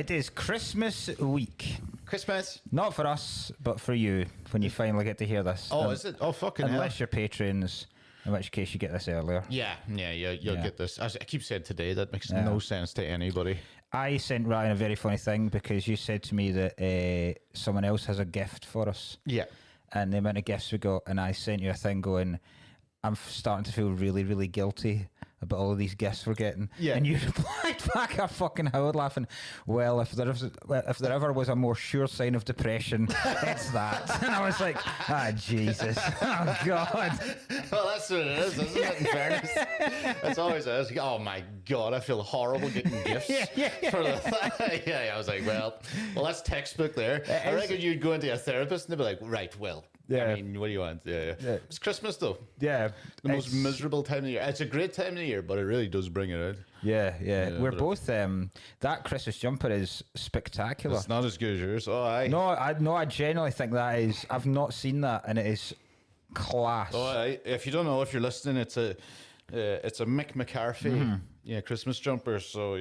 It is Christmas week. Christmas. Not for us, but for you, when you finally get to hear this. Oh, is it? Oh, fucking Unless hell. you're patrons, in which case you get this earlier. You'll get this. As I keep saying today, that makes no sense to anybody. I sent Ryan a very funny thing because you said to me that someone else has a gift for us. Yeah. And the amount of gifts we got, and I sent you a thing going, I'm starting to feel really, really guilty about all of these gifts we're getting. Yeah. And you replied back a fucking howard laughing, well, if there ever was a more sure sign of depression, it's that. And I was like, Jesus. Oh, God. Well, that's what it is, isn't it? In fairness. It's always is. Oh, my God, I feel horrible getting gifts. For the I was like, well, that's textbook there. I reckon you'd go into a therapist and they'd be like, right, well, I mean, what do you want? Yeah. It's Christmas, though. Yeah. The most miserable time of the year. It's a great time of the year, but it really does bring it out. Yeah. We're both, that Christmas jumper is spectacular. It's not as good as yours. Oh, aye. No, I genuinely think that is, I've not seen that, and it is class. Oh, aye. If you don't know, if you're listening, it's a Mick McCarthy Christmas jumper. So,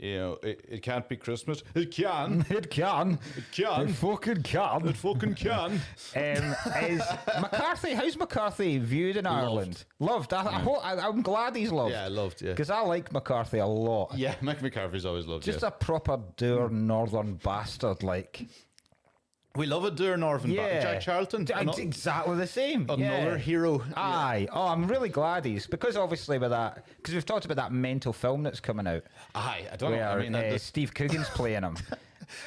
it can't be Christmas. It can. It can. It can. It fucking can. It fucking can. Is McCarthy? How's McCarthy viewed in Ireland? Loved. I'm glad he's loved. Yeah, loved. Yeah, because I like McCarthy a lot. Yeah, Mick McCarthy's always loved. Just a proper dour northern bastard. Like we love a dour northern bastard. Jack Charlton, exactly the same. Another hero. Aye. Yeah. Oh, I'm really glad he's because obviously with that because we've talked about that mental film that's coming out. Aye, I don't know. I mean, Steve Coogan's playing him.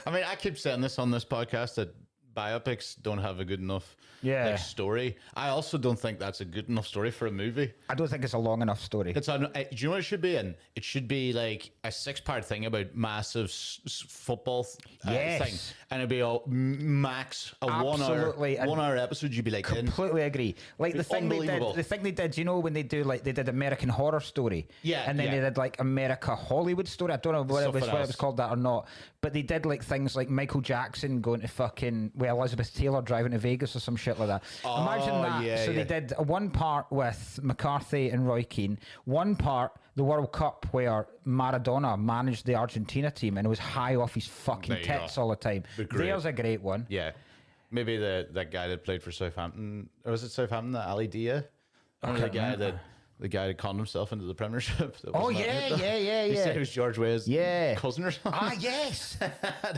I mean, I keep saying this on this podcast that biopics don't have a good enough story. I also don't think that's a good enough story for a movie. I don't think it's a long enough story. Do you know what it should be in? It should be like a 6-part thing about massive football thing. And it'd be max a 1 hour episode. You'd be like, completely agree. Like the thing they did, when they did American Horror Story. Yeah. And then they did like America Hollywood Story. I don't know whether it was called that or not. But they did like things like Michael Jackson going to fucking with Elizabeth Taylor driving to Vegas or some shit like that. Imagine that. They did one part with McCarthy and Roy Keane, one part the World Cup where Maradona managed the Argentina team and was high off his fucking tits all the time. There's a great one. Yeah. Maybe that guy that played for Southampton, or was it Southampton, that Ali Dia? The guy that conned himself into the Premiership. Yeah. He said it was George Weah's cousin or something. Yes.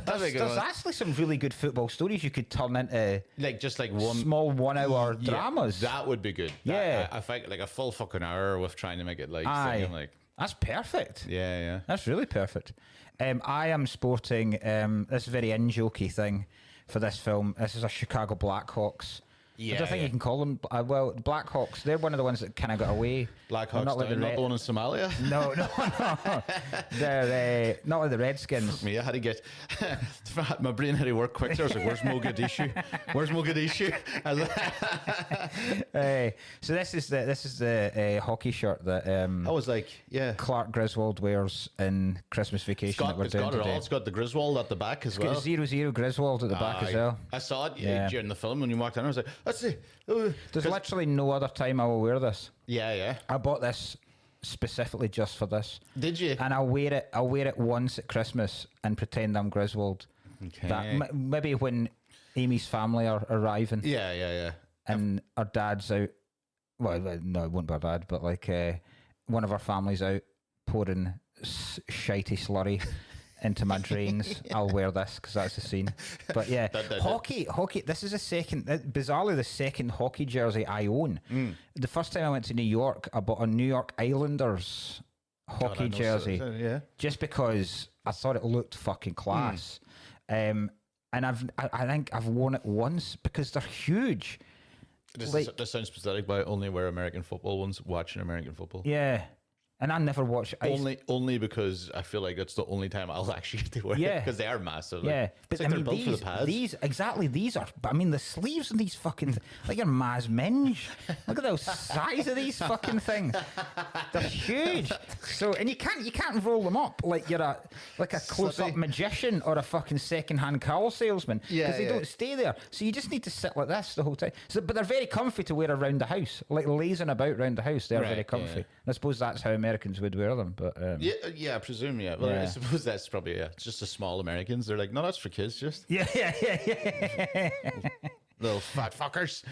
There's actually some really good football stories you could turn into just one small 1 hour dramas. That would be good. I think like a full fucking hour with trying to make it singing, that's perfect. Yeah. That's really perfect. I am sporting this very in-jokey thing for this film. This is a Chicago Blackhawks. I don't think you can call them. Well, Blackhawks, they're one of the ones that kind of got away. Blackhawks, not the one in Somalia? No. They're not like the Redskins. For me, I had to get... my brain had to work quick. So I was like, where's Mogadishu? So this is the hockey shirt that I was like, Clark Griswold wears in Christmas Vacation. It's got the Griswold at the back as well. It's got 0-0 Griswold at the back as well. I saw it during the film when you walked in. I was like, let's see. There's literally no other time I will wear this. Yeah. I bought this specifically just for this. Did you? And I'll wear it once at Christmas and pretend I'm Griswold. Okay. That maybe when Amy's family are arriving. Yeah. And our dad's out. Well, no, it won't be our dad, but like one of our families out pouring shitey slurry into my drains. I'll wear this because that's the scene. But yeah, hockey. This is bizarrely the second hockey jersey I own. The first time I went to New York, I bought a New York Islanders hockey jersey, just because I thought it looked fucking class. And I think I've worn it once because they're huge. This sounds pathetic, but I only wear American football ones. Watching American football. Yeah. And I never watch only because I feel like it's the only time I'll actually get to wear it because they are massive. Yeah, but I mean, they're built for the pads. These are. But I mean, the sleeves on these fucking like your Maz Minge. Look at the size of these fucking things. They're huge. So and you can't roll them up like you're a close-up magician or a fucking second-hand car salesman because they don't stay there. So you just need to sit like this the whole time. So, but they're very comfy to wear around the house, like lazing about around the house. They're very comfy. And I suppose that's how American Americans would wear them, but Yeah, I presume, yeah. Well, I Yeah. suppose that's probably, it's just the small Americans. They're like, no, that's for kids, just yeah. little fat fuckers.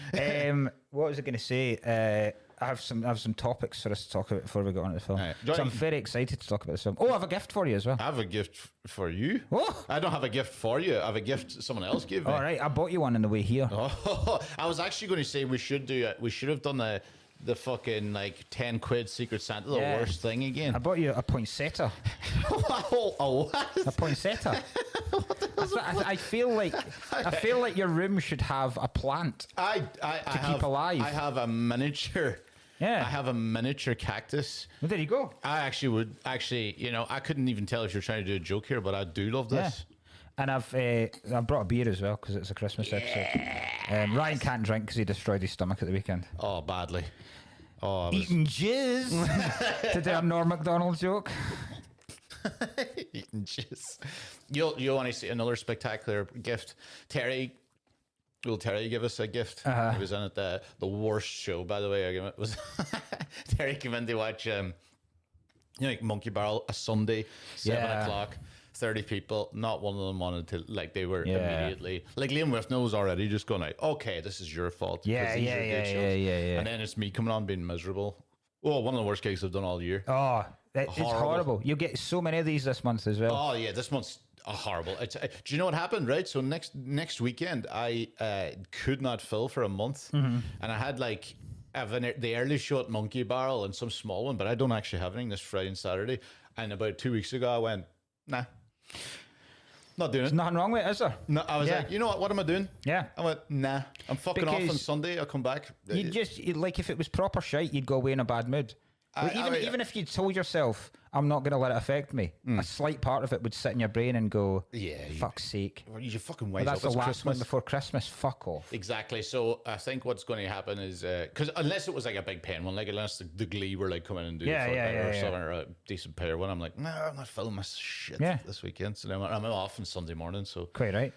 What was I going to say? I have some topics for us to talk about before we go on to the film. Right. So I'm very excited to talk about this film. Oh, I have a gift for you as well. I have a gift for you. Oh, I don't have a gift for you. I have a gift someone else gave me. all right. I bought you one on the way here. Oh, I was actually going to say we should have done the fucking like 10 quid Secret Santa, the Yeah. worst thing again. I bought you a poinsettia. Oh, what? A poinsettia. I feel like your room should have a plant. I keep alive. I have a miniature. Yeah. I have a miniature cactus. Well, there you go. I actually I couldn't even tell if you're trying to do a joke here, but I do love this. And I've brought a beer as well because it's a Christmas episode. Ryan can't drink because he destroyed his stomach at the weekend. Oh, badly. Oh, I was Eating jizz to do a Norm Macdonald joke. eating jizz. You'll want to see another spectacular gift. Terry give us a gift. He was on it the worst show, by the way. It was Terry came in to watch like Monkey Barrel a Sunday, 7:00, 30 people. Not one of them wanted to, like, they were immediately like Liam Withnail was already just going like, okay, this is your fault. Yeah. And then it's me coming on being miserable. Oh, one of the worst gigs I've done all year. Oh, it's horrible. You get so many of these this month as well. Oh yeah, this month's horrible. Do you know what happened? Right, so next weekend I could not fill for a month, and I had like the early show at Monkey Barrel and some small one, but I don't actually have anything this Friday and Saturday. And about 2 weeks ago, I went, nah, not doing There's it. nothing wrong with it, is there? No, I was like, you know what? What am I doing? Yeah. I went, nah, I'm fucking off on Because Sunday. I'll come back. Like if it was proper shite, you'd go away in a bad mood. Even if you told yourself, I'm not going to let it affect me, a slight part of it would sit in your brain and go, fuck's sake. You fucking Well, wise that's up. the It's last Christmas. one before Christmas. Fuck off. Exactly. So I think what's going to happen is because unless it was like a big pen one, like unless the Glee were like coming and doing or something, or a decent pair one, I'm like, no, I'm not filming my shit this weekend. So then I'm off on Sunday morning. So Quite right.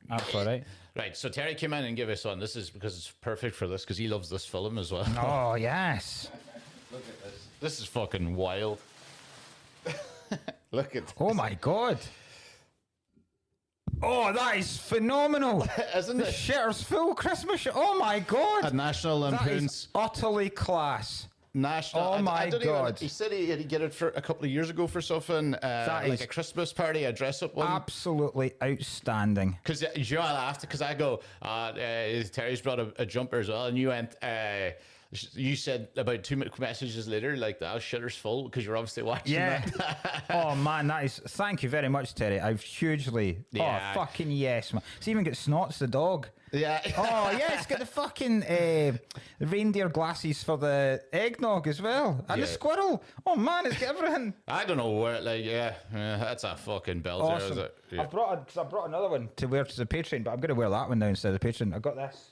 That's all right. right. So Terry came in and gave us one. This is because it's perfect for this because he loves this film as well. Oh, yes. Look at this. This is fucking wild. Look at this. Oh, my God. Oh, that is phenomenal. Isn't The it? shitter's full Christmas shirt. Oh, my God. A National That Lampoon's is utterly class. National. Oh my don't God. He said he'd get it for a couple of years ago for something like is a Christmas party, a dress up one. Absolutely outstanding. Because you know, I laughed because I go, Terry's brought a jumper as well, and you went. You said about 2 messages later, like the shitter's full because you're obviously watching that. Oh man, that is. Thank you very much, Terry. I've hugely. Yeah. Oh fucking yes, man. It's even got Snots the dog. Yeah. Oh yeah, it's got the fucking reindeer glasses for the eggnog as well, and the squirrel. Oh man, it's got everything. I don't know where. Like, that's a fucking belter. Awesome. I brought another one to wear to the Patreon, but I'm going to wear that one now instead of the Patreon. I got this.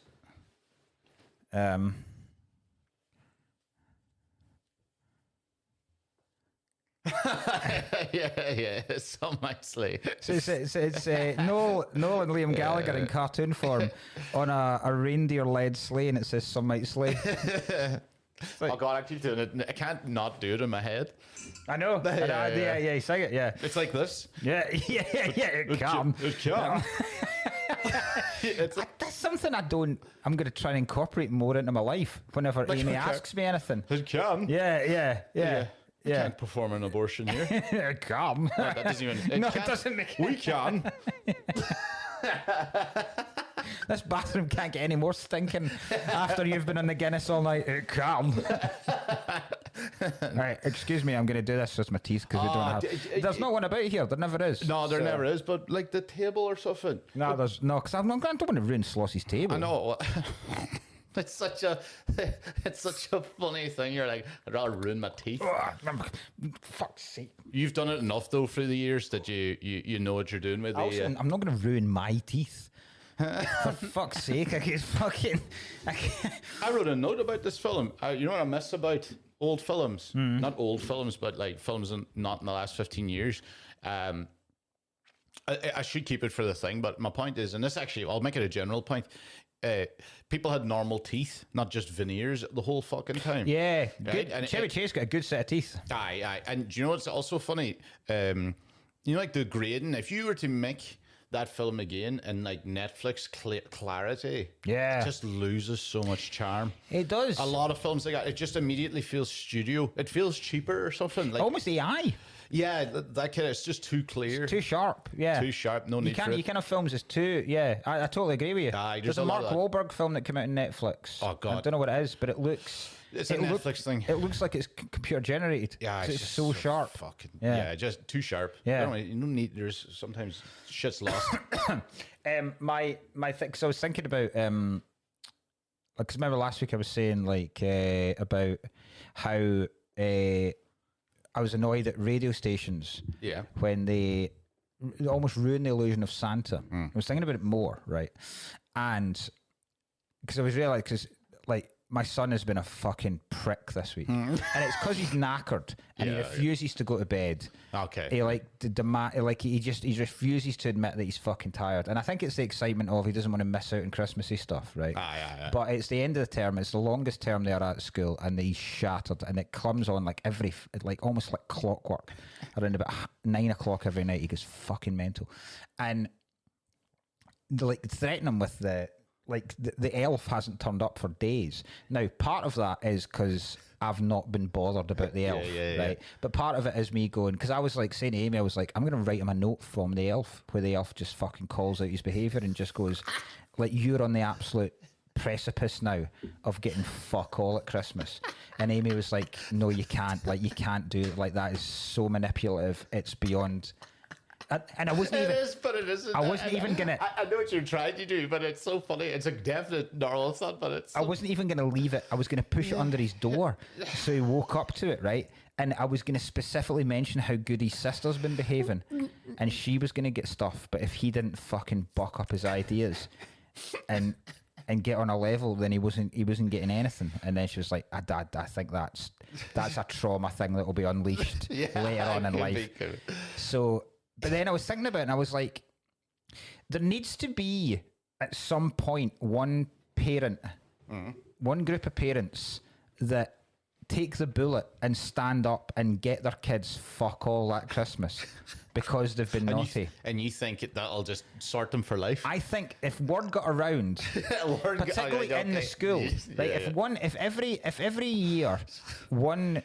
yeah, some might say. So it's Noel and Liam Gallagher in cartoon form on a reindeer-led sleigh, and it says "Some might slay." Oh god, I keep doing it. I can't not do it in my head. I know. Yeah, sing it. Yeah, It's like this. yeah. It can. It can. That's something I'm going to try and incorporate more into my life whenever Amy asks me anything. It can. Yeah. We can't perform an abortion here. It can. That doesn't even. No, it doesn't make. We can. This bathroom can't get any more stinking after you've been on the Guinness all night. It can. Right, excuse me, I'm going to do this with my teeth because we don't have. There's no one about here. There never is. No, there never is. But like the table or something. No, there's no. Because I don't want to ruin Slossy's table. I know. It's such a funny thing. You're like, I'd rather ruin my teeth. Fuck's sake. You've done it enough though through the years that you know what you're doing with Also, the. I'm not going to ruin my teeth. For fuck's sake, I get fucking. I wrote a note about this film. You know what I miss about old films? Not old films, but like films not in the last 15 years. I should keep it for the thing, but my point is, and this actually, I'll make it a general point. people had normal teeth, not just veneers the whole fucking time. Yeah, Right? good. And Chevy Chase got a good set of teeth. Aye. And do you know what's also funny? You know, like the grading, if you were to make that film again in like Netflix clarity, Yeah. it just loses so much charm. It does. A lot of films like that, it just immediately feels studio. It feels cheaper or something. Like, Almost AI. yeah, that kind of, it's just too clear. Too sharp. Yeah. Too sharp. No need for it. You kind of films is too. Yeah, I totally agree with you. Aye, there's a Mark Wahlberg film that came out on Netflix. Oh, God. I don't know what it is, but it looks. It's a Netflix thing. It looks like it's computer generated. Yeah, it's just so sharp. Fucking, Yeah. yeah, just too sharp. Yeah. You don't need. There's sometimes shit's lost. My thing. So I was thinking about because remember last week I was saying like about how I was annoyed at radio stations. Yeah. When they almost ruin the illusion of Santa. I was thinking about it more, right? And because I was realizing, because like my son has been a fucking prick this week, and it's because he's knackered and he refuses to go to bed. Okay. He like he refuses to admit that he's fucking tired, and I think it's the excitement of he doesn't want to miss out on Christmassy stuff, right? Aye. But it's the end of the term. It's the longest term they are at school, and he's shattered, and it comes on like almost like clockwork. Around about 9 o'clock every night, he goes fucking mental, and they like threaten him with the elf hasn't turned up for days. Now, part of that is because I've not been bothered about the elf, right? But part of it is me going, because I was like saying to Amy, I was like, I'm going to write him a note from the elf, where the elf just fucking calls out his behaviour and just goes, like, you're on the absolute precipice now of getting fuck all at Christmas. And Amy was like, no, you can't. Like, you can't do it. Like, that is so manipulative. It's beyond... And I wasn't even. It is, but it isn't. I wasn't even gonna. I know what you're trying to do, but it's so funny. It's a definite normal thought, but it's. I wasn't even gonna leave it. I was gonna push it under his door, so he woke up to it, right? And I was gonna specifically mention how good his sister's been behaving, and she was gonna get stuff. But if he didn't fucking buck up his ideas, and get on a level, then he wasn't getting anything. And then she was like, I think that's a trauma thing that will be unleashed later on in life. So. But then I was thinking about it and I was like, there needs to be at some point one parent, one group of parents that take the bullet and stand up and get their kids fuck all at Christmas because they've been naughty. And you think that'll just sort them for life? I think if word got around, particularly in the school, like if every year one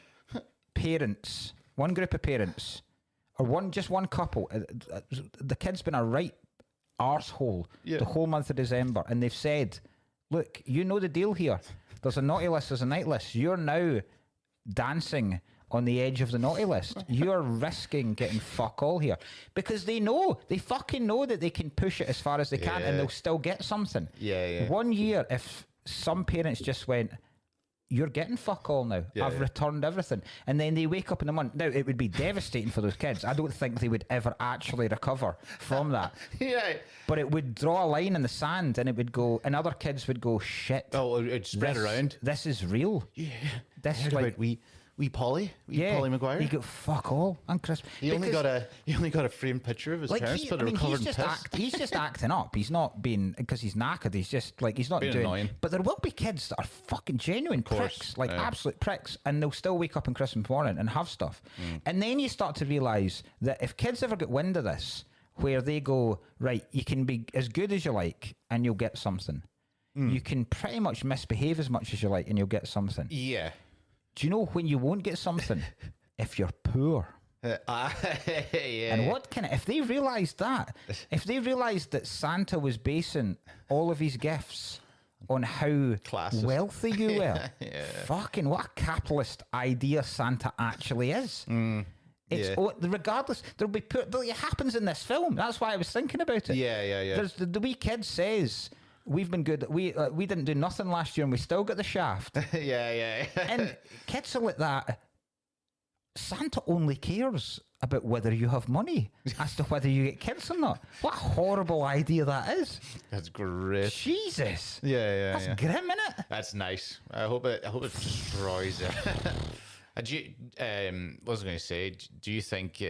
group of parents, or one couple, the kid's been a right arsehole the whole month of December, and they've said, look, you know the deal here. There's a naughty list, there's a night list. You're now dancing on the edge of the naughty list. You're risking getting fuck all here. Because they fucking know that they can push it as far as they can and they'll still get something. Yeah. 1 year, if some parents just went, you're getting fuck all now. I've returned everything. And then they wake up in the month. Now, it would be devastating for those kids. I don't think they would ever actually recover from that. But it would draw a line in the sand and it would go, and other kids would go, shit. Oh, it'd spread around. This is real. Yeah. This is like... Wee Polly? Polly Maguire? He got fuck all on Christmas. He only got a framed picture of his parents, but covered in piss. He's just acting up. He's not being, because he's knackered. He's just like, he's not being doing. Annoying. But there will be kids that are fucking genuine pricks, like absolute pricks, and they'll still wake up on Christmas morning and have stuff. And then you start to realise that if kids ever get wind of this, where they go, right, you can be as good as you like and you'll get something. You can pretty much misbehave as much as you like and you'll get something. Yeah. Do you know when you won't get something? If you're poor. And what kind of, if they realised that Santa was basing all of his gifts on how Classist. wealthy you were, fucking what a capitalist idea Santa actually is. It's regardless, there'll be it happens in this film. That's why I was thinking about it. Yeah. There's the wee kid says, we've been good. We didn't do nothing last year, and we still got the shaft. Yeah. And kids are like that. Santa only cares about whether you have money as to whether you get kids or not. What a horrible idea that is. That's great. Jesus. Yeah. That's grim, innit? That's nice. I hope it destroys it. What was I going to say? Do you think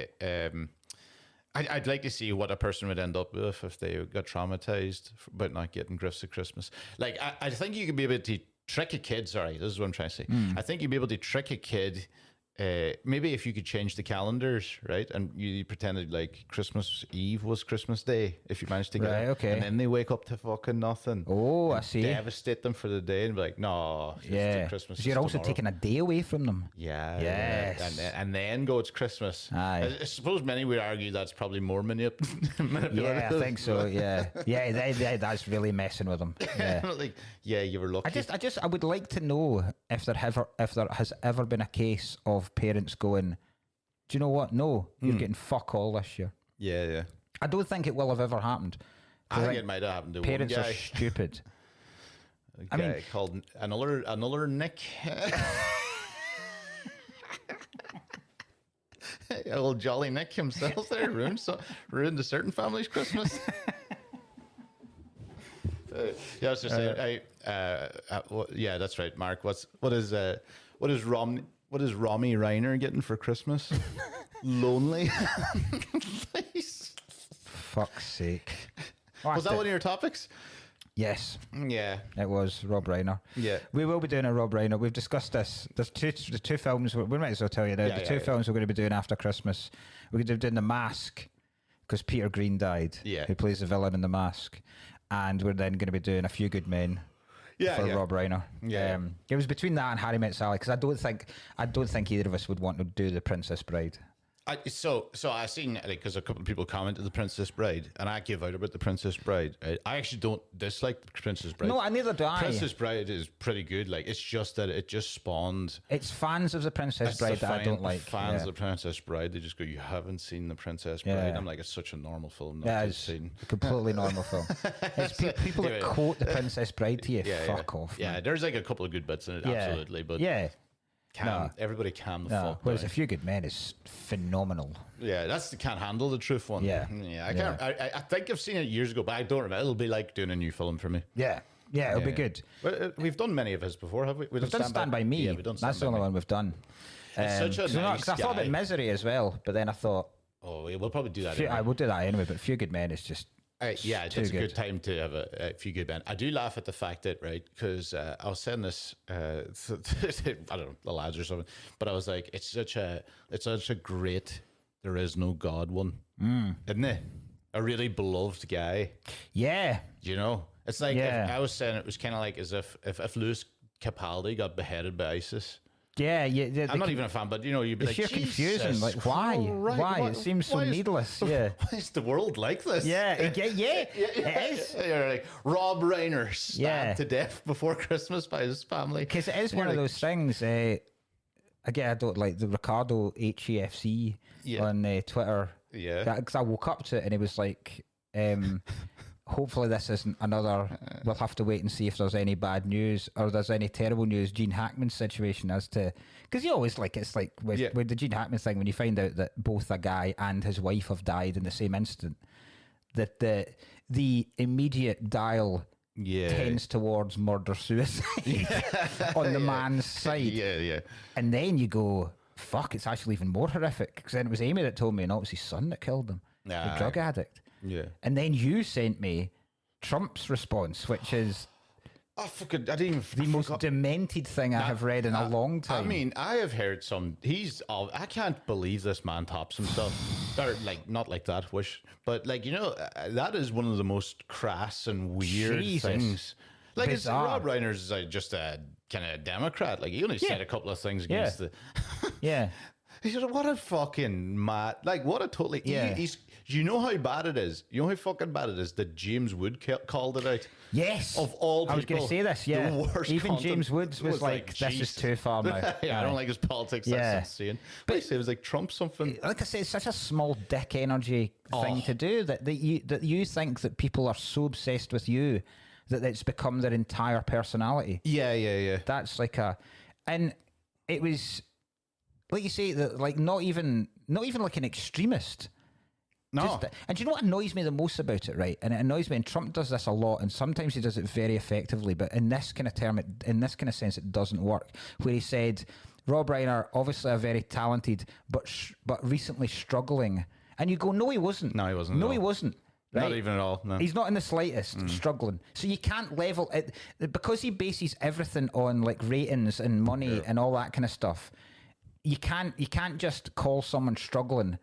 I'd like to see what a person would end up with if they got traumatized about not getting gifts at Christmas. Like, I think you could be able to trick a kid. Sorry, this is what I'm trying to say. I think you'd be able to trick a kid. Maybe if you could change the calendars, right, and you pretended like Christmas Eve was Christmas Day, if you managed to get it, okay. and then they wake up to fucking nothing. Oh, I see. Devastate them for the day and be like, no, Yeah. Christmas. So you're also taking a day away from them. Yeah. Yes. And then go, it's Christmas. Aye. I suppose many would argue that's probably more manipulative. Yeah, I think so. Yeah, yeah. That's really messing with them. Yeah. Like, yeah, you were lucky. I would like to know if there has ever been a case of parents going, do you know what? No, you're getting fuck all this year. Yeah. I don't think it will have ever happened. I think it might have happened to Parents one guy. are stupid. A guy called another Nick. Old Jolly Nick himself there ruined a certain family's Christmas. Yeah, I was just saying. Yeah, that's right, Mark. What is Romy Reiner getting for Christmas? Lonely. Please. Fuck's sake. Was that one of your topics? Yes. Yeah. It was Rob Reiner. Yeah. We will be doing a Rob Reiner. We've discussed this. There's the two films. We might as well tell you now. The two films we're going to be doing after Christmas. We're going to be doing The Mask because Peter Green died. Yeah. Who plays the villain in The Mask. And we're then going to be doing A Few Good Men. For Rob Reiner. Yeah. It was between that and Harry Met Sally because I don't think either of us would want to do The Princess Bride. So I seen because a couple of people commented The Princess Bride, and I give out about The Princess Bride. I actually don't dislike The Princess Bride. No, neither do I. Princess Bride is pretty good. Like, it's just that it just spawned. It's fans of The Princess Bride that I don't like. Fans of The Princess Bride, they just go, "You haven't seen The Princess Bride." Yeah. I'm like, it's such a normal film. It's a completely normal film. It's people that quote The Princess Bride to you. Fuck off. Yeah, there's like a couple of good bits in it, absolutely. But everybody calm the fuck Whereas down. A Few Good Men is phenomenal. Yeah, that's the Can't Handle the Truth one. Yeah. I can't. I think I've seen it years ago, but I don't remember. It'll be like doing a new film for me. Yeah, it'll be good. Well, we've done many of his before, have we? We've done Stand By Me. Yeah, we've done That's the only one we've done. It's such a nice Because I thought about guy. Misery as well, but then I thought, Oh, yeah, we'll probably do that. I will do that anyway. But A Few Good Men is just yeah, it's a good time to have a few good men. I do laugh at the fact that, right, because I was saying this, I don't know, the lads or something, but I was like, it's such a great There Is No God one, isn't it? A really beloved guy. Yeah. You know, it's like I was saying, it was kind of like as if Louis Capaldi got beheaded by ISIS. Yeah, I'm not even a fan, but you know, you'd be it's like, sheer confusion. Like, why? Why? It seems so needless. Yeah. Why is the world like this? Yeah, it is. You're like Rob Reiner stabbed to death before Christmas by his family. Because it is one of those things. Again, I don't like the Ricardo HEFC on Twitter. Yeah. Because I woke up to it and it was like, hopefully this isn't another, we'll have to wait and see if there's any bad news or there's any terrible news, Gene Hackman's situation as to, because you always like, it's like with the Gene Hackman thing, when you find out that both a guy and his wife have died in the same instant, that the immediate dial tends towards murder-suicide on the man's side. Yeah. And then you go, fuck, it's actually even more horrific, because then it was Amy that told me, and it was his son that killed him, the drug addict. Yeah. And then you sent me Trump's response, which is the most demented thing I have read in a long time. I mean, I have heard I can't believe this man tops himself. Or like, not like that, but like, you know, that is one of the most crass and weird things. Like, it's Rob Reiner's just a kind of Democrat. Like, he only said a couple of things against the... Yeah. He said, what a fucking mad... Like, what a totally... You know how bad it is? You know how fucking bad it is that James Wood called it out? Yes. Of all people. I was going to say this, yeah. The worst Even content James Woods was like, this is too far now. I don't like his politics. That's insane. But it was like Trump something. Like I say, it's such a small dick energy thing to do that you think that people are so obsessed with you that it's become their entire personality. Yeah. That's like and it was, like you say, that like not even like an extremist. No. And do you know what annoys me the most about it, right? And it annoys me, and Trump does this a lot, and sometimes he does it very effectively, but in this kind of sense, it doesn't work. Where he said, Rob Reiner, obviously a very talented, but recently struggling And you go, no, he wasn't. No, he wasn't. No, at he all. wasn't. Right? Not even at all. No. He's not in the slightest struggling. So you can't level it because he bases everything on like ratings and money and all that kind of stuff. You can't just call someone struggling.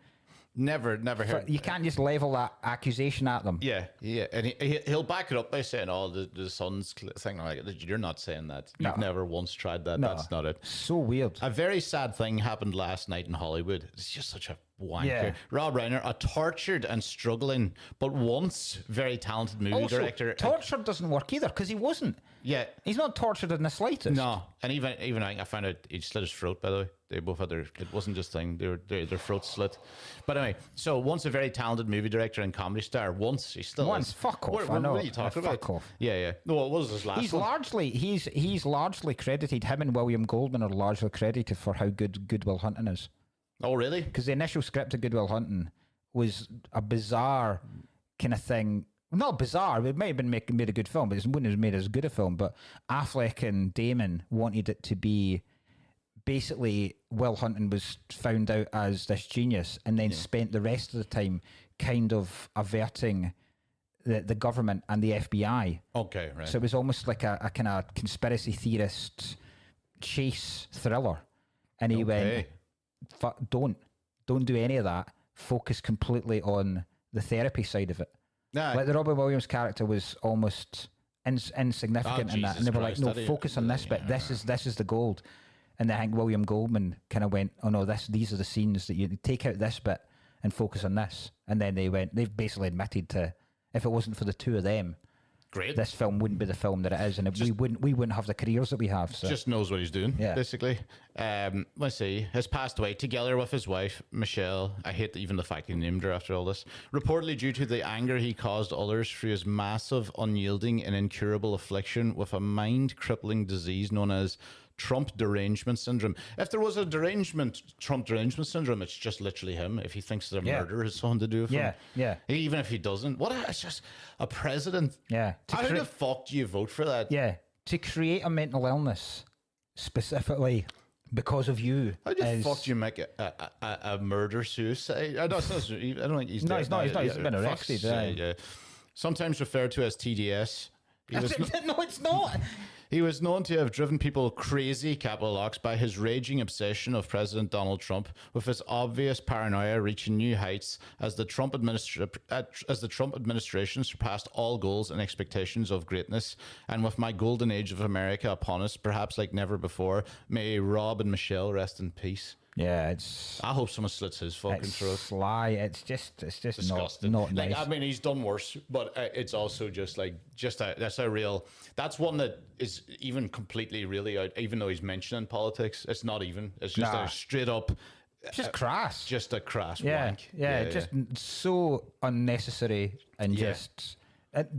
Never heard. You can't just level that accusation at them. Yeah, and he'll back it up by saying, "Oh, the son's thing." Like, you're not saying that. You've never once tried that. No. That's not it. So weird. A very sad thing happened last night in Hollywood. It's just such a wanker. Yeah. Rob Reiner, a tortured and struggling, but once very talented movie director. Torture doesn't work either because he wasn't. Yeah, He's not tortured in the slightest. no, and even I found out he slit his throat. By the way, they both had it wasn't just thing. Their throats slit. But anyway, so once a very talented movie director and comedy star. Once he still Once, is. fuck off. What I know. are you talking about? Fuck off. Yeah. No, what was his last He's one? largely credited. Him and William Goldman are largely credited for how good Good Will Hunting is. Oh, really? Because the initial script of Good Will Hunting was a bizarre kind of thing. Not bizarre. It might have been made a good film, but it wouldn't have made as good a film. But Affleck and Damon wanted it to be basically Will Hunting was found out as this genius, and then spent the rest of the time kind of averting the government and the FBI. Okay, right. So it was almost like a kind of conspiracy theorist chase thriller. And he went, don't do any of that. Focus completely on the therapy side of it. Nah, Like the Robin Williams character was almost insignificant in that, and they were like, Jesus "No, Christ, focus on this bit. This is the gold." And I think William Goldman kind of went, "Oh no, these are the scenes that you take out this bit and focus on this." And then they've basically admitted to, if it wasn't for the two of them, great. this film wouldn't be the film that it is, and we wouldn't have the careers that we have. So. Just knows what he's doing, Yeah. basically. Let's see. Has passed away together with his wife, Michelle. I hate even the fact he named her after all this. Reportedly due to the anger he caused others through his massive, unyielding, and incurable affliction with a mind-crippling disease known as Trump derangement syndrome. If there was a Trump derangement syndrome, it's just literally him. If he thinks that a murder has something to do with him. Yeah. Even if he doesn't. It's just a president. Yeah. How the fuck do you vote for that? Yeah. To create a mental illness specifically because of you. How the fuck do you make a murder suicide? I don't think he's No, dead he's not. now. He's not. He's been Fuck's arrested. sake, yeah. Sometimes referred to as TDS. No, it's not. He was known to have driven people crazy, capital locks, by his raging obsession of President Donald Trump, with his obvious paranoia reaching new heights as the Trump administration surpassed all goals and expectations of greatness. And with my golden age of America upon us, perhaps like never before, may Rob and Michelle rest in peace. Yeah, it's. I hope someone slits his fucking throat. Sly. It's just Disgusting. not Like, nice. I mean, he's done worse, but it's also that's one that is even completely really out. Even though he's mentioning politics, it's not even. It's just a straight up, just crass. just a crass Yeah, wank. yeah, just so unnecessary and just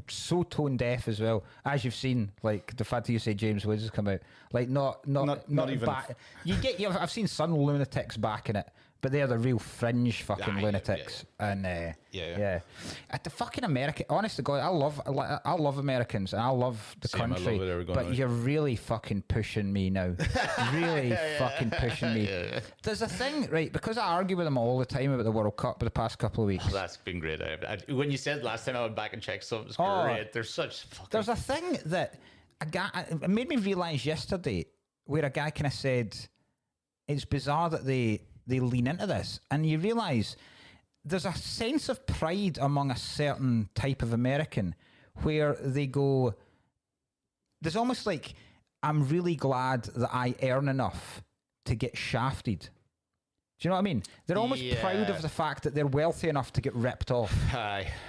so tone deaf as well. As you've seen, like the fact that you say James Woods has come out, like not even. I've seen some lunatics backing it, but they're the real fringe fucking lunatics. And yeah. At the fucking American, honest to God, I love Americans and I love the Same, I love country, it, we're going but out. you're really fucking pushing me now. Really fucking pushing me. There's a thing, right? Because I argue with them all the time about the World Cup for the past couple of weeks. That's been great. When you said last time I went back and checked something, it's great. There's such fucking. There's a thing that a guy, it made me realise yesterday, where a guy kind of said, it's bizarre that they lean into this, and you realise there's a sense of pride among a certain type of American where they go, there's almost like, I'm really glad that I earn enough to get shafted. Do you know what I mean? They're almost proud of the fact that they're wealthy enough to get ripped off.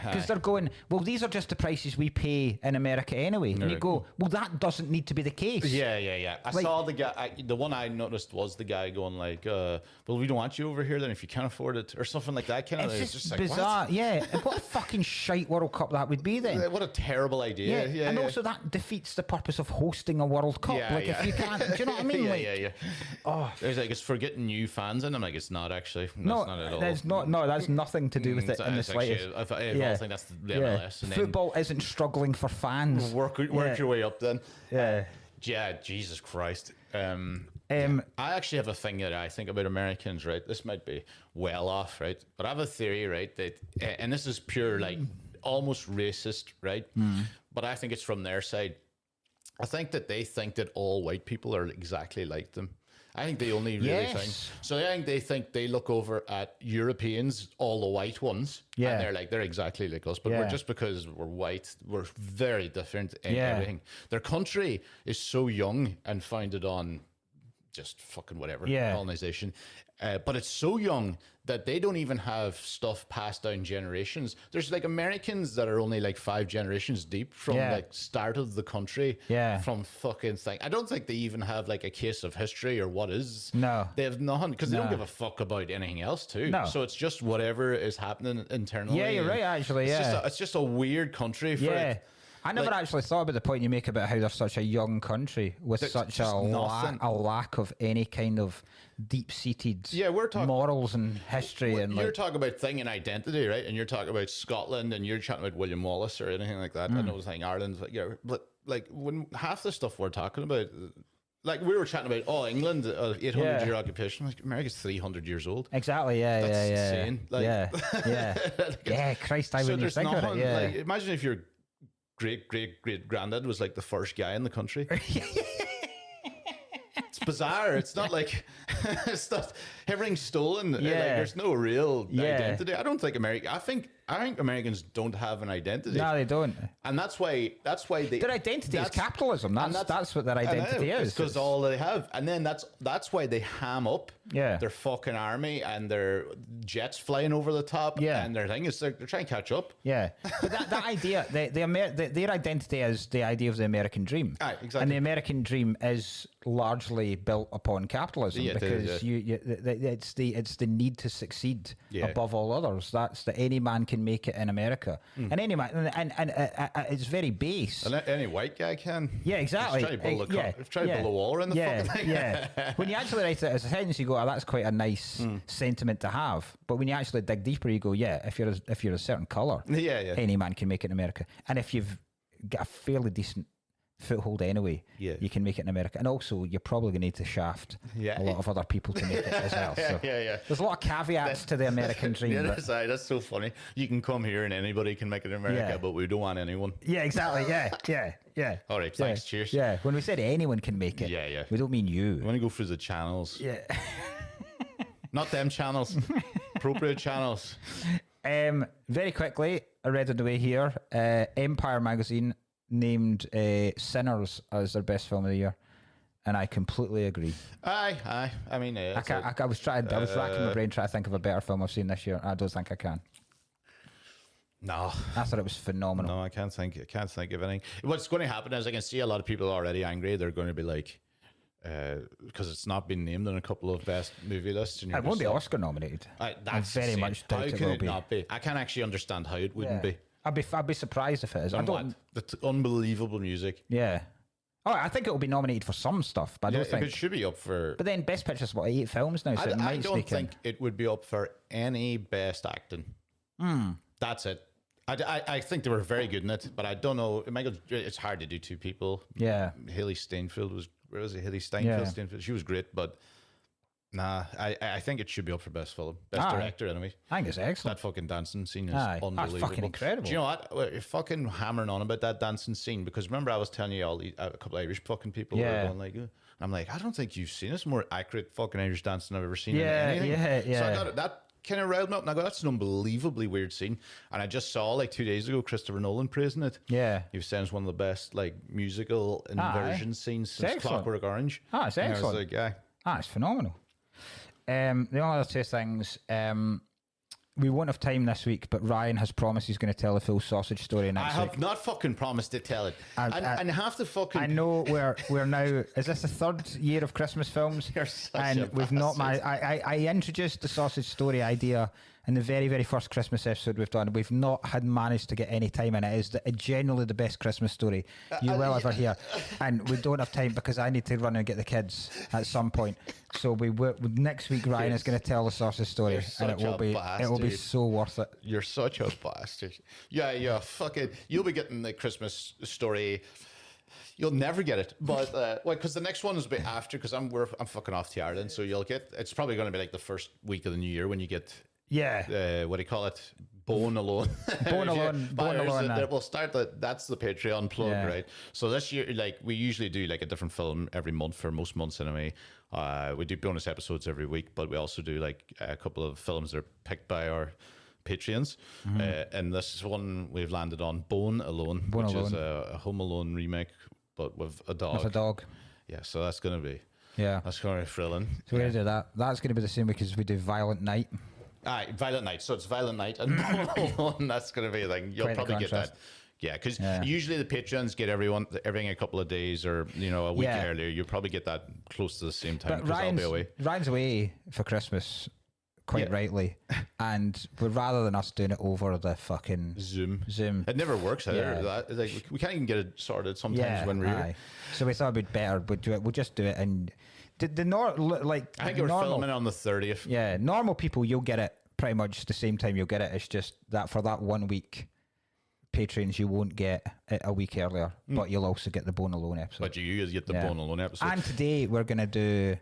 Because they're going, well, these are just the prices we pay in America anyway. And you go, well, that doesn't need to be the case. Yeah. I saw the guy. The one I noticed was the guy going like, "Well, we don't want you over here then if you can't afford it," or something like that. It's just like, bizarre. what? Yeah. And what a fucking shite World Cup that would be then. What a terrible idea. Yeah. And also that defeats the purpose of hosting a World Cup. If you can't, do you know what I mean? Yeah. Oh, there's like, it's for getting new fans in. I'm like, it's not actually. No, not at all. There's not. No, that's nothing to do with it in the slightest. I think that's the MLS. And Football isn't struggling for fans. Work your way up then. Yeah. Yeah, Jesus Christ. I actually have a thing that I think about Americans, right? This might be well off, right? But I have a theory, right? That, and this is pure, like, almost racist, right? But I think it's from their side. I think that they think that all white people are exactly like them. I think they only really think. So I think they look over at Europeans, all the white ones, and they're like, they're exactly like us. But we're just because we're white, we're very different in everything. Their country is so young and founded on just fucking whatever colonization. But it's so young that they don't even have stuff passed down generations. There's like Americans that are only like 5 generations deep from like start of the country. From fucking thing. I don't think they even have like a case of history or what is. No. They have nothing because they don't give a fuck about anything else too. No. So it's just whatever is happening internally. Yeah, you're right, actually. It's just a weird country for it. I never actually thought about the point you make about how they're such a young country with such a lack of any kind of deep-seated morals and history. And you're talking about thing and identity, right? And you're talking about Scotland, and you're talking about William Wallace or anything like that. I know it's like Ireland, but like when half the stuff we're talking about, like we were chatting about, England, 800-year occupation. Like America's 300 years old. Exactly. That's insane. Like, Christ, I wouldn't think about it. Like, imagine if your great granddad was like the first guy in the country. It's bizarre. It's not like it's not everything's stolen. Like, there's no real identity. I don't think I think Americans don't have an identity. No, they don't. And that's why their identity is capitalism. That's what their identity is. Because all they have. And then that's why they ham up their fucking army and their jets flying over the top. And their thing is they're trying to catch up. Yeah. But that idea, their identity is the idea of the American dream. Exactly. And the American dream is largely built upon capitalism because it's the need to succeed above all others. That's that any man can make it in America, and any man, and it's very base. And any white guy can. Yeah, exactly. Try to build a wall around the fucking thing. When you actually write it as a sentence, you go, "Oh, that's quite a nice sentiment to have." But when you actually dig deeper, you go, "Yeah, if you're a certain color, any man can make it in America, and if you've got a fairly decent foothold anyway, you can make it in America, and also you're probably going to need to shaft a lot of other people to make it as well." So there's a lot of caveats to the American dream. That's so funny. You can come here and anybody can make it in America, but we don't want anyone. Yeah, exactly. Yeah. All right, thanks. Cheers. Yeah, when we said anyone can make it, we don't mean you. We want to go through the channels. Yeah. Not them channels. Appropriate channels. Very quickly, I read on the way here, Empire magazine named Sinners as their best film of the year, and I completely agree. Aye. I mean, I was racking my brain trying to think of a better film I've seen this year. I don't think I can. No, I thought it was phenomenal. No, I can't think of anything. What's going to happen is I can see a lot of people already angry. They're going to be like, because it's not been named on a couple of best movie lists. And it won't be Oscar nominated. That's very much doubt it will be. Not be. I can't actually understand how it wouldn't be. I'd be surprised if it is. That's unbelievable music. Yeah. Oh, I think it will be nominated for some stuff, but I don't think it should be up for. But then Best Picture's 8 films now, so I don't think it would be up for any Best Acting. That's it. I think they were very good in it, but I don't know. It's hard to do 2 people. Yeah. Haley Steinfeld was. Where was it? Haley Steinfeld. Steinfeld. She was great, but. Nah, I think it should be up for best film, best director anyway. I think it's excellent. That fucking dancing scene is unbelievable. That's fucking incredible. Do you know what? We're fucking hammering on about that dancing scene because remember I was telling you a couple of Irish fucking people were going like, I'm like, I don't think you've seen this more accurate fucking Irish dancing I've ever seen. In anything. So I got that kind of riled me up, and I go, that's an unbelievably weird scene. And I just saw like 2 days ago Christopher Nolan praising it. Yeah, he was saying it's one of the best like musical inversion scenes since Clockwork Orange. It's excellent. I was like, it's phenomenal. The only other 2 things, we won't have time this week, but Ryan has promised he's going to tell the full sausage story next week. I have not fucking promised to tell it. And half the fucking... I know we're now... Is this the 3rd year of Christmas films? And we've not... I introduced the sausage story idea in the very, very first Christmas episode we've done. We've not had managed to get any time in it. It is genuinely the best Christmas story you will ever hear. And we don't have time because I need to run and get the kids at some point. So next week Ryan is going to tell the sausage story, and it will be so worth it. You're such a bastard. Yeah, fucking. You'll be getting the Christmas story You'll never get it, but well, because the next one is a bit after. Because I'm fucking off to Ireland, so you'll get. It's probably going to be like the first week of the new year when you get. Yeah. What do you call it? Bone alone. Bone alone. We'll start that. That's the Patreon plug, right? So this year, like we usually do, like a different film every month for most months anyway. We do bonus episodes every week, but we also do like a couple of films that are picked by our Patreons. And this is one we've landed on, Bone Alone, which is a Home Alone remake, but with a dog. With a dog. Yeah, so that's gonna be thrilling. So we're gonna do that. That's gonna be the same week as we do Violent Night. Aye, Violent Night. So it's Violent Night and Bone Alone. That's gonna be a thing. You'll probably get that. Yeah, because usually the Patreons get everything a couple of days or a week earlier. You'll probably get that close to the same time because I'll be away. Ryan's away for Christmas, quite rightly, and rather than us doing it over the fucking Zoom, it never works either. Like we can't even get it sorted sometimes when we're here. So we thought it'd be better. We'll just do it and. I think we're filming on the 30th. Yeah, normal people, you'll get it pretty much the same time you'll get it. It's just that for that 1 week, Patreons, you won't get it a week earlier, but you'll also get the Bone Alone episode. But you get the Bone Alone episode. And today we're going to do,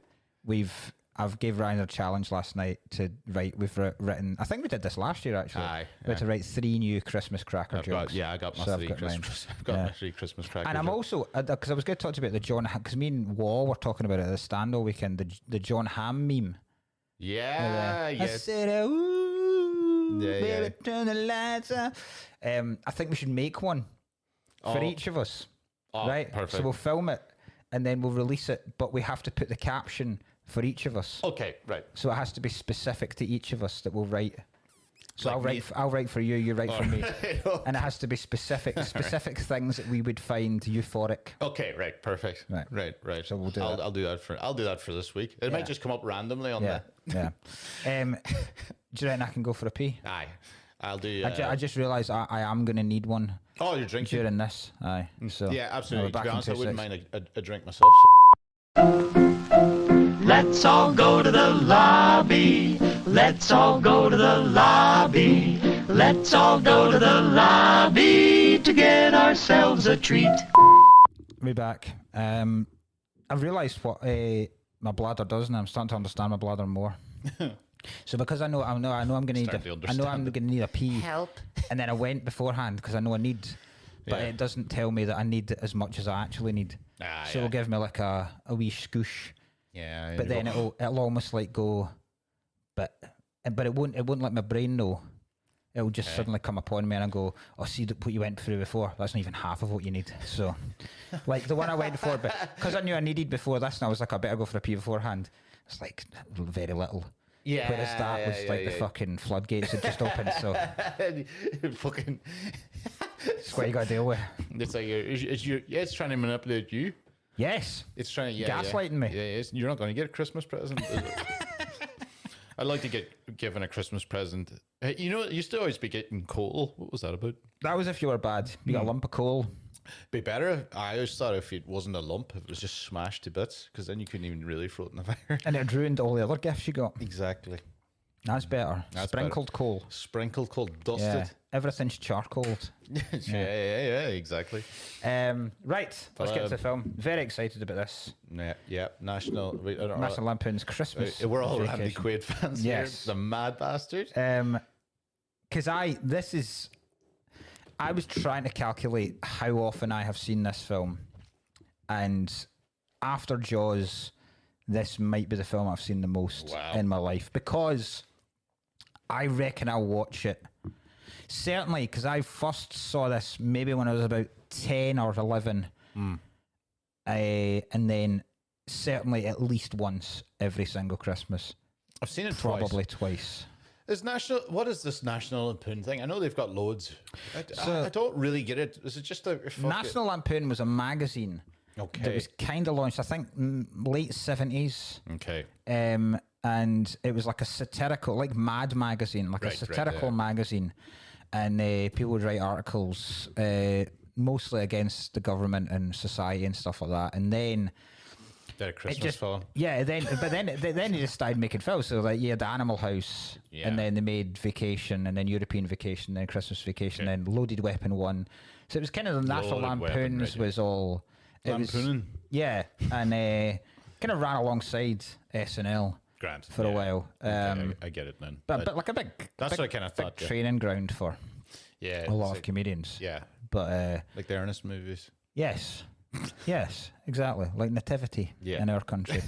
I've gave Ryan a challenge last night to write, we've written, I think we did this last year actually. We had to write 3 new Christmas cracker jokes. I got my 3 Christmas. I've got my 3 Christmas cracker And I'm also, because I was going to talk about the John, because me and Wall were talking about it at the stand all weekend, the John Hamm meme. Yeah, I said, ooh, baby, turn the lights off. I think we should make one for each of us. Right? Perfect. So we'll film it and then we'll release it, but we have to put the caption for each of us. Okay, right. So it has to be specific to each of us that we'll write. So like I'll write for you, you write for me. And it has to be specific things that we would find euphoric. Okay, right, perfect. Right. So we'll do I'll do that for this week. It might just come up randomly on that. Yeah. Do you reckon I can go for a pee? Aye. I'll do. I just realised I am going to need one. Oh, you're drinking during this. Aye. So yeah, absolutely. To be honest, I wouldn't mind a drink myself. Let's all go to the lobby. Let's all go to the lobby. Let's all go to the lobby to get ourselves a treat. We're back. I've realised what my bladder does, and I'm starting to understand my bladder more. So because I know I'm going to need a pee. Help. And then I went beforehand because I know I need, but it doesn't tell me that I need as much as I actually need. So it'll give me like a wee scoosh. Yeah. But then it'll almost like go, but it won't let my brain know. It'll just suddenly come upon me and I go, oh, see what you went through before. That's not even half of what you need. So, like the one I went for, but because I knew I needed before this, and I was like, I better go for a pee beforehand. It's like very little. Yeah. Whereas that was like the fucking floodgates had just opened. So, fucking. It's what you got to deal with. It's like it's trying to manipulate you. Yes. It's trying to gaslighting me. Yeah, you're not going to get a Christmas present. I'd like to get given a Christmas present. Hey, you used to always be getting coal. What was that about? That was if you were bad. You got a lump of coal. Be better. I always thought if it wasn't a lump, it was just smashed to bits, because then you couldn't even really throw it in the fire. And it ruined all the other gifts you got. Exactly. That's better. Sprinkled coal. Sprinkled coal, dusted. Yeah. Everything's charcoaled. yeah, exactly. Right, let's get to the film. Very excited about this. Yeah. National Lampoon's Christmas. We're all Randy Quaid fans. Yes, the mad bastard. Because I was trying to calculate how often I have seen this film, and after Jaws, this might be the film I've seen the most in my life, because I reckon I'll watch it. Certainly, because I first saw this maybe when I was about 10 or 11. And then certainly at least once every single Christmas. I've seen it probably twice. What is this National Lampoon thing? I know they've got loads. I don't really get it. Is it just National Lampoon was a magazine. Okay. That was kind of launched, I think, late 70s. Okay. And it was like a satirical, like Mad magazine, like a satirical magazine. And people would write articles mostly against the government and society and stuff like that. And then a Christmas film. Yeah, but then they just started making films. So like, the Animal House, and then they made Vacation, and then European Vacation, then Christmas Vacation, then Loaded Weapon 1. So it was kind of the National Lampoons was all. Lampooning. Yeah, and kind of ran alongside SNL Grant. for a while. Okay, I get it, man. But like a big, That's big, what I kind of big thought. Yeah. training ground for Yeah, a lot it's of comedians. yeah, But like the Ernest movies. yes, yes, exactly. Like Nativity Yeah. in our country.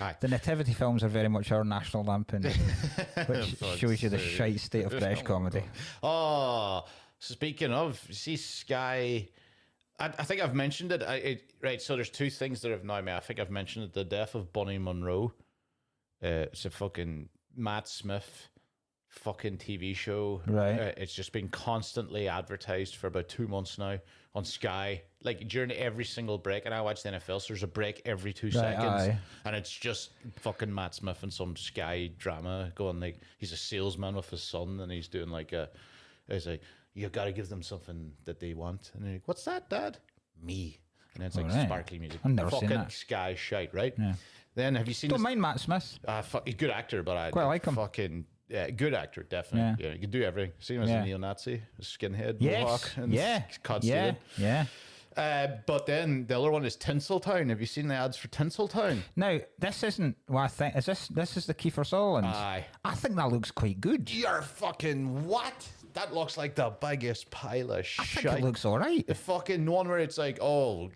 Aye. The Nativity films are very much our national lampoon, which shows you the shite state of British comedy. Oh, speaking of, see Sky. I think I've mentioned it. Right, so there's two things that have annoyed me. I think I've mentioned it. The death of Bonnie Monroe. It's a fucking Matt Smith fucking TV show. Right. It's just been constantly advertised for about 2 months now on Sky. Like during every single break, and I watch the NFL, so there's a break every 2 seconds. aye. And it's just fucking Matt Smith and some Sky drama going like he's a salesman with his son and he's doing like he's like, you got to give them something that they want. And they're like, what's that, Dad? Me. And then it's like Alright. sparkly music. I've never seen fucking that. Sky shite, right? Yeah. Then have you seen Don't this? mind Matt Smith. He's a good actor, but I Quite like him. Fucking good actor, definitely. Yeah, he could do everything. See him as Yeah. a neo-Nazi, a skinhead, Yes. mohawk, and Yeah. Cod Yeah. Stewart. Yeah. But then the other one is Tinseltown. Have you seen the ads for Tinseltown? Now, this isn't what I think. Is this is the Kiefer Sutherland? Aye. I think that looks quite good. You're fucking what? That looks like the biggest pile of I think shit. it looks all right. The fucking one where it's like, oh,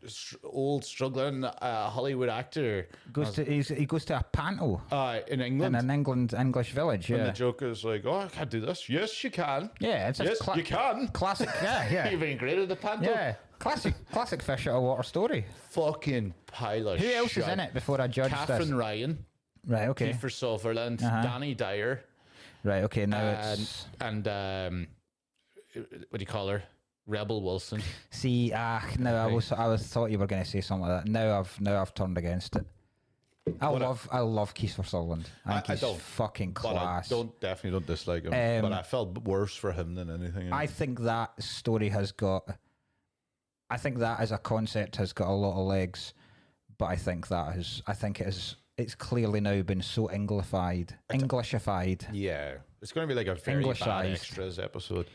old struggling Hollywood actor He goes to a panto in in England. an English village. And Yeah. the joke is like, oh, I can't do this. Yes, you can. Yeah, it's a Yes, you can. classic. Yeah, You've yeah. been great at the panto. Yeah, classic fish out of water story. Fucking pile of Who shit. else is in it before I judge Catherine this? Ryan, Right, okay. Kiefer Sutherland, Danny Dyer, Right, okay. Now and, it's what do you call her? Rebel Wilson. see. No, I was thought you were going to say something like that. Now I've turned against it. I love Kiefer Sutherland. I think I he's don't. fucking But I class. definitely don't dislike him. But I felt worse for him than anything. I think that story has got. I think that as a concept has got a lot of legs, but I think it is. It's clearly now been so Englishified. yeah, it's going to be like a very bad Anglicized. extras episode.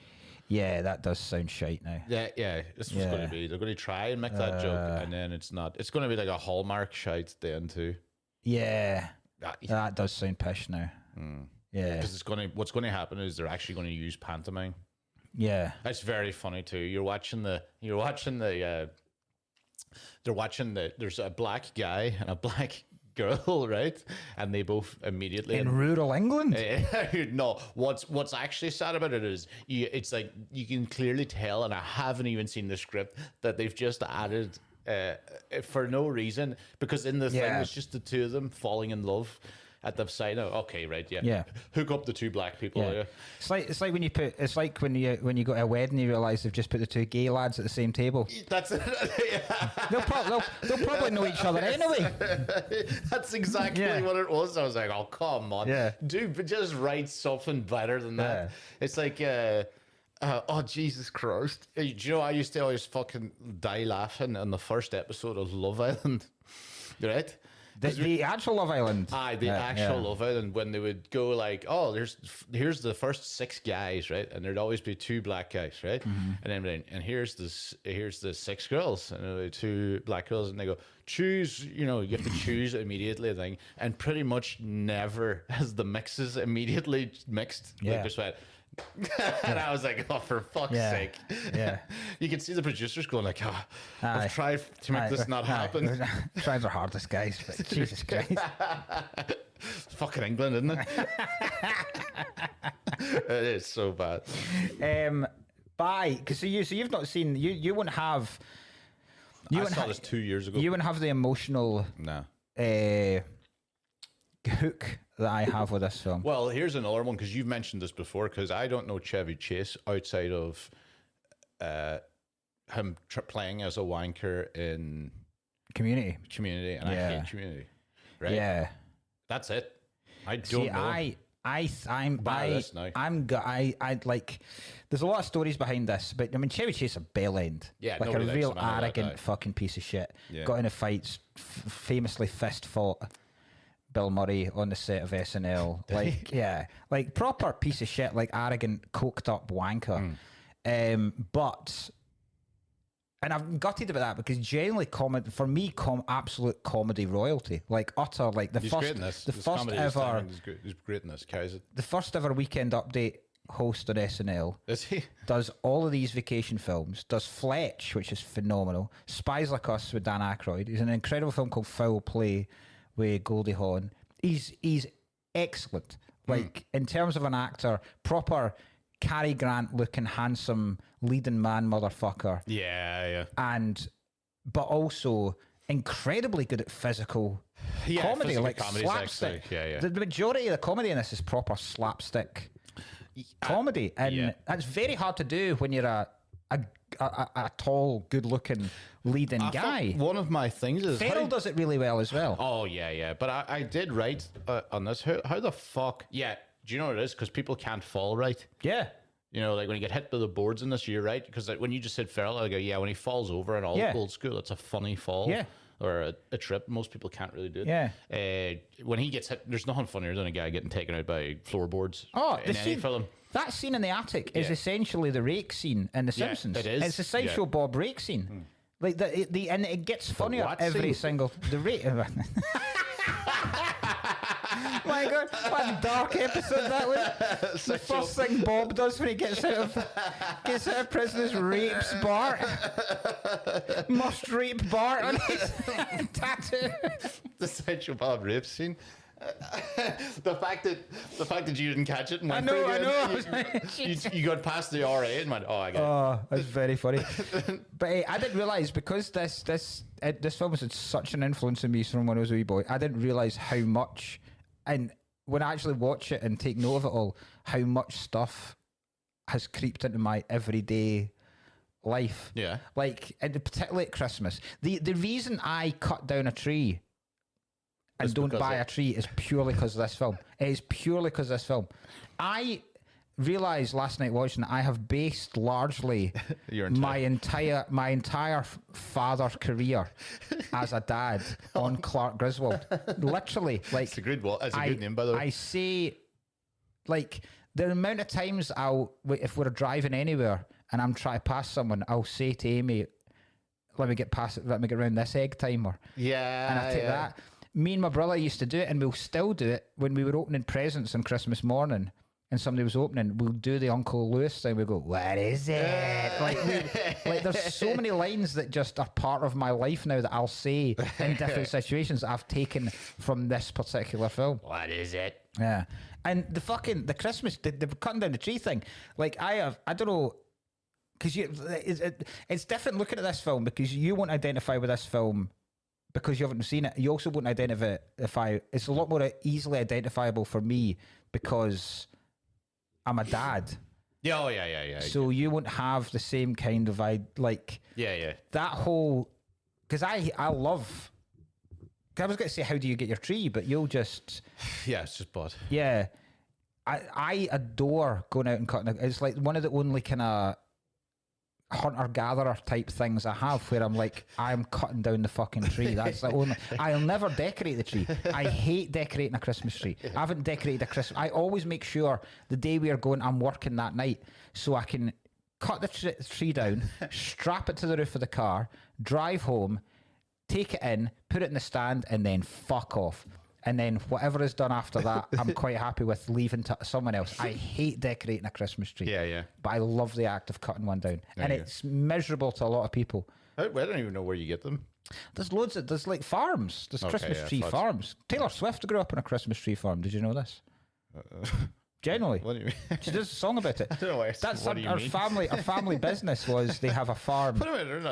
Yeah, that does sound shite now. Yeah, this was going to be. They're going to try and make that joke, and then it's not. It's going to be like a Hallmark shite then too. Yeah, Because that does sound pish now. Yeah, it's going to. What's going to happen is they're actually going to use pantomime. yeah. That's very funny too. There's a black guy and a black girl, right? And they both immediately In rural England. no, what's actually sad about it is it's like you can clearly tell, and I haven't even seen the script, that they've just added for no reason, because in the thing Yeah. it's just the two of them falling in love at the side. Oh, okay, right, yeah. Yeah. Hook up the two black people. Yeah. Yeah. It's like when you go to a wedding, you realise they've just put the two gay lads at the same table. That's it. They'll probably know each other anyway. That's exactly Yeah. what it was. I was like, oh, come on. Yeah. Dude, but just write something better than that. Yeah. It's like, oh, Jesus Christ. Do you know, I used to always fucking die laughing on the first episode of Love Island. Right? The actual Love Island. Aye, the actual Love Island, when they would go like, oh, here's the first 6 guys, right? And there'd always be 2 black guys, right? And here's the 6 girls, and there'd be 2 black girls, and they go, choose, you have to choose immediately, thing, and pretty much never has the mixes immediately mixed. Yeah. Like, just went, and I was like, oh, for fuck's sake. Yeah. You can see the producers going like, oh, Aye. I've tried to make this not happen. Tried their hardest, guys, but Jesus Christ. Fucking England, isn't it? It is so bad. Because you've not seen you wouldn't have I saw this 2 years ago. you wouldn't have the emotional No. hook that I have with this film. Well, here's another one, because you've mentioned this before, because I don't know Chevy Chase outside of him playing as a wanker in Community. Community, and I Yeah. hate Community. Right? Yeah. That's it. I don't See, know. I like. There's a lot of stories behind this, but I mean, Chevy Chase a bell end, Yeah, like a nobody likes real him, I know that arrogant guy. fucking piece of shit. Yeah. Got into fights, famously fist fought Bill Murray on the set of SNL. Like, yeah, like proper piece of shit, like arrogant, coked up wanker. But And I'm gutted about that because generally, for me, absolute comedy royalty, like utter, like He's great in this. the His first comedy, his ever, timing is good. He's great in this. Carries it. the first ever Weekend Update host on SNL. Is he? Does all of these vacation films, does Fletch, which is phenomenal, Spies Like Us with Dan Aykroyd. He's in an incredible film called Foul Play with Goldie Hawn. He's excellent. Like, in terms of an actor, proper Cary Grant looking handsome leading man motherfucker. Yeah. But also incredibly good at physical comedy, physical like comedy's slapstick. actually- yeah. The majority of the comedy in this is proper slapstick comedy, and that's very hard to do when you're a tall, good-looking leading guy. One of my things is Farrell does it really well as well. Oh yeah. But I did write on this. How the fuck? Yeah. Do you know what it is? Because people can't fall right. Yeah. You know, like when you get hit by the boards in this, you're right. Because when you just said Farrell, I go, yeah. When he falls over in old school, it's a funny fall. Yeah. Or a trip. Most people can't really do it. Yeah. When he gets hit, there's nothing funnier than a guy getting taken out by floorboards. Oh, in any film. That scene in the attic is essentially the rake scene in The Simpsons. it is. It's the Sideshow Bob rake scene. Like and it gets funnier what every scene? single the rake. My God, what a dark episode that was. The first thing Bob does when he gets out of prison is rapes Bart. Must rape Bart on his tattoo. The Sideshow Bob rape scene. the fact that you didn't catch it and went I know. you got past the RA and went, I got it. Oh, that's very funny. But I didn't realise, because this film has had such an influence on me from when I was a wee boy, I didn't realise how much, and when I actually watch it and take note of it all, how much stuff has creeped into my everyday life. Yeah. Like, and particularly at Christmas. The reason I cut down a tree and don't buy a tree is purely because of this film. It is purely because of this film. I realised last night watching it, I have based largely my entire father career as a dad on Clark Griswold. Literally, like, It's a good name, by the way. I say, like, the amount of times if we're driving anywhere and I'm trying to pass someone, I'll say to Amy, let me get around this egg timer. Yeah. And I take that. Me and my brother used to do it, and we'll still do it when we were opening presents on Christmas morning and somebody was opening. We'll do the Uncle Lewis thing. We go, what is it? Like there's so many lines that just are part of my life now that I'll say in different situations that I've taken from this particular film. What is it? Yeah. And the Christmas, the cutting down the tree thing, like I don't know, because it's different looking at this film, because you won't identify with this film because you haven't seen it. You also won't identify. It's a lot more easily identifiable for me because I'm a dad. Yeah, yeah. So you won't have the same kind of Yeah. that whole, because I love. I was going to say, how do you get your tree? But you'll just. Yeah, it's just bought. Yeah, I adore going out and cutting. It's like one of the only kind of hunter-gatherer type things I have where I'm like, I'm cutting down the fucking tree. That's the only. I'll never decorate the tree. I hate decorating a Christmas tree. I haven't decorated a Christmas. I always make sure the day we are going, I'm working that night, so I can cut the tree down, strap it to the roof of the car, drive home, take it in, put it in the stand, and then fuck off. And then whatever is done after that, I'm quite happy with leaving to someone else. I hate decorating a Christmas tree. Yeah. But I love the act of cutting one down. And it's miserable to a lot of people. I don't even know where you get them. There's like farms. There's Christmas tree farms. Taylor Swift grew up on a Christmas tree farm. Did you know this? Generally. What do you mean? She does a song about it. I don't know why. That's What do you our mean? family business was they have a farm. Wait a minute,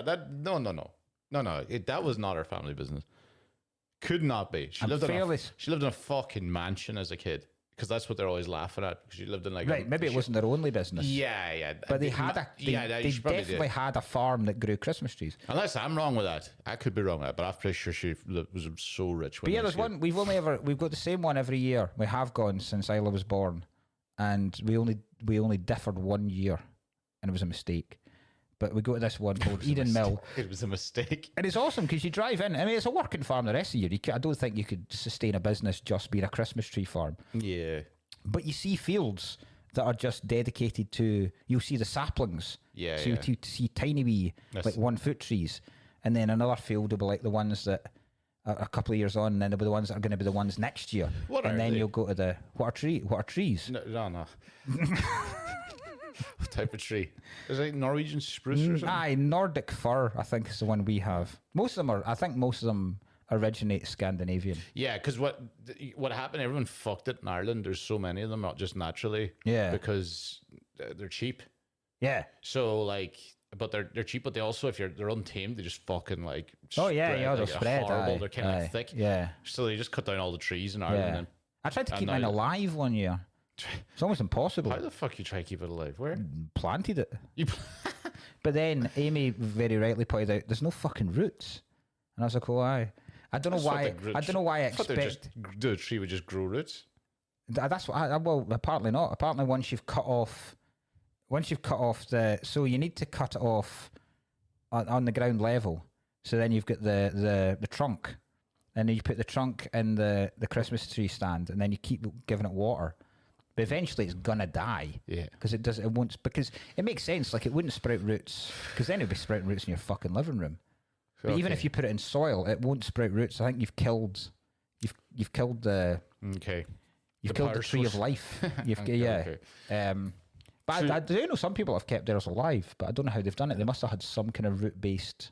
no. That was not our family business. Could not be. She lived in a fucking mansion as a kid, because that's what they're always laughing at. Because she lived in like maybe it wasn't their only business. Yeah. But they definitely had a farm that grew Christmas trees. Unless I'm wrong with that, I could be wrong with that. But I'm pretty sure she was so rich. But yeah, there's one. We've got the same one every year. We have gone since Isla was born, and we only differed 1 year, and it was a mistake. But we go to this one called Eden Mill. It was a mistake. And it's awesome because you drive in. I mean, it's a working farm the rest of the year. I don't think you could sustain a business just being a Christmas tree farm. Yeah. But you see fields that are just dedicated to. You'll see the saplings. Yeah, So yeah. you see tiny wee like 1 foot trees, and then another field will be like the ones that are a couple of years on, and then there'll be the ones that are going to be the ones next year. What and are then they? you'll go to the what are trees? No. What type of tree? Is it Norwegian spruce or something? Aye, Nordic fir, I think, is the one we have. I think most of them originate Scandinavian. Yeah, because what happened? Everyone fucked it in Ireland. There's so many of them, not just naturally. Yeah. Because they're cheap. Yeah. So like, but they're cheap. But they also, if they're untamed, they just fucking like. Oh yeah, spread, yeah, they'll like, spread. horrible. Aye, They're kind of aye, like thick. Yeah. So they just cut down all the trees in Ireland. Yeah. And I tried to keep and mine now- alive one year. It's almost impossible. how the fuck you try to keep it alive? Where Planted it. you? But then Amy very rightly pointed out there's no fucking roots. And I was like, oh aye. I don't know why I thought they expect the tree would just grow roots. that's what well apparently not. Apparently once you've cut off the so you need to cut it off on the ground level. So then you've got the trunk. And then you put the trunk in the Christmas tree stand, and then you keep giving it water. But eventually, it's gonna die. Yeah. Because it won't. Because it makes sense. Like it wouldn't sprout roots. Because then it'd be sprouting roots in your fucking living room. But even if you put it in soil, it won't sprout roots. I think you've killed the Okay. you've killed the tree of life. Okay. But So- I do know some people have kept theirs alive, but I don't know how they've done it. They must have had some kind of root based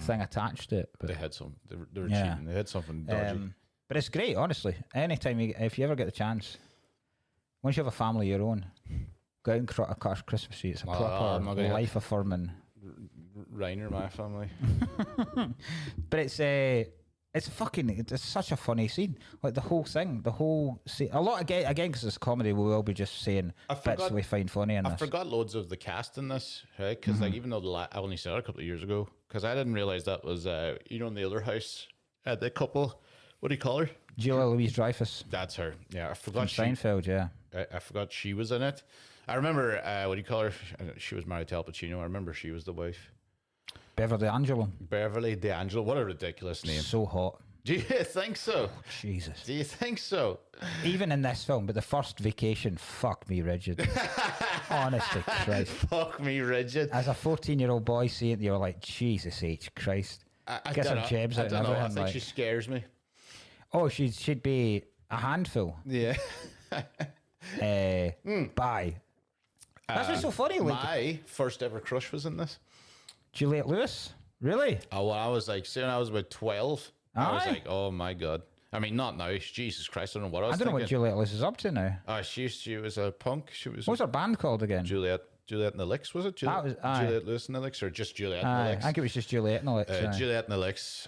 thing attached to it. But They had some. They were Yeah. cheating. They had something dodgy. but it's great, honestly. Anytime if you ever get the chance, once you have a family of your own, go out and cut a Christmas tree. It's a Well, proper I'm not gonna- life affirming. Reiner, my family. But it's such a funny scene. Like the whole thing, the whole scene. A lot again because it's comedy. We will be just saying bits we find funny in I this. forgot loads of the cast in this, right? Because like even though I only saw it a couple of years ago, because I didn't realize that was in the other house, the couple. What do you call her? Julia Louis-Dreyfus That's her. Yeah, I from forgot Seinfeld. Yeah, I forgot she was in it. I remember what do you call her? She was married to Al Pacino. I remember she was the wife. Beverly Angelo, Beverly D'Angelo. What a ridiculous name. so hot. Do you think so? Jesus. Do you think so? Even in this film, but the first vacation, fuck me rigid. Honest to Christ. Fuck me, rigid. As a 14-year-old boy seeing it, you're like, Jesus H. Christ. I Gets her don't know. jabs I out and don't know. I everything, think like- she scares me. Oh, she'd be a handful. Yeah. Bye. That's what's so funny. Like My first ever crush was in this. Juliette Lewis, really? Oh, well, I was like, see, when I was about 12, I was Aye. like, oh my God. I mean, not now. Jesus Christ, I don't know what I I was don't know what thinking. Juliette Lewis is up to now. She was a punk. She was What's her band called again? Juliette and the Licks, was it? That was- aye. Juliette Lewis and the Licks, or just Juliette and the I Licks? think it was just Juliette and Alex. Juliette and the Licks.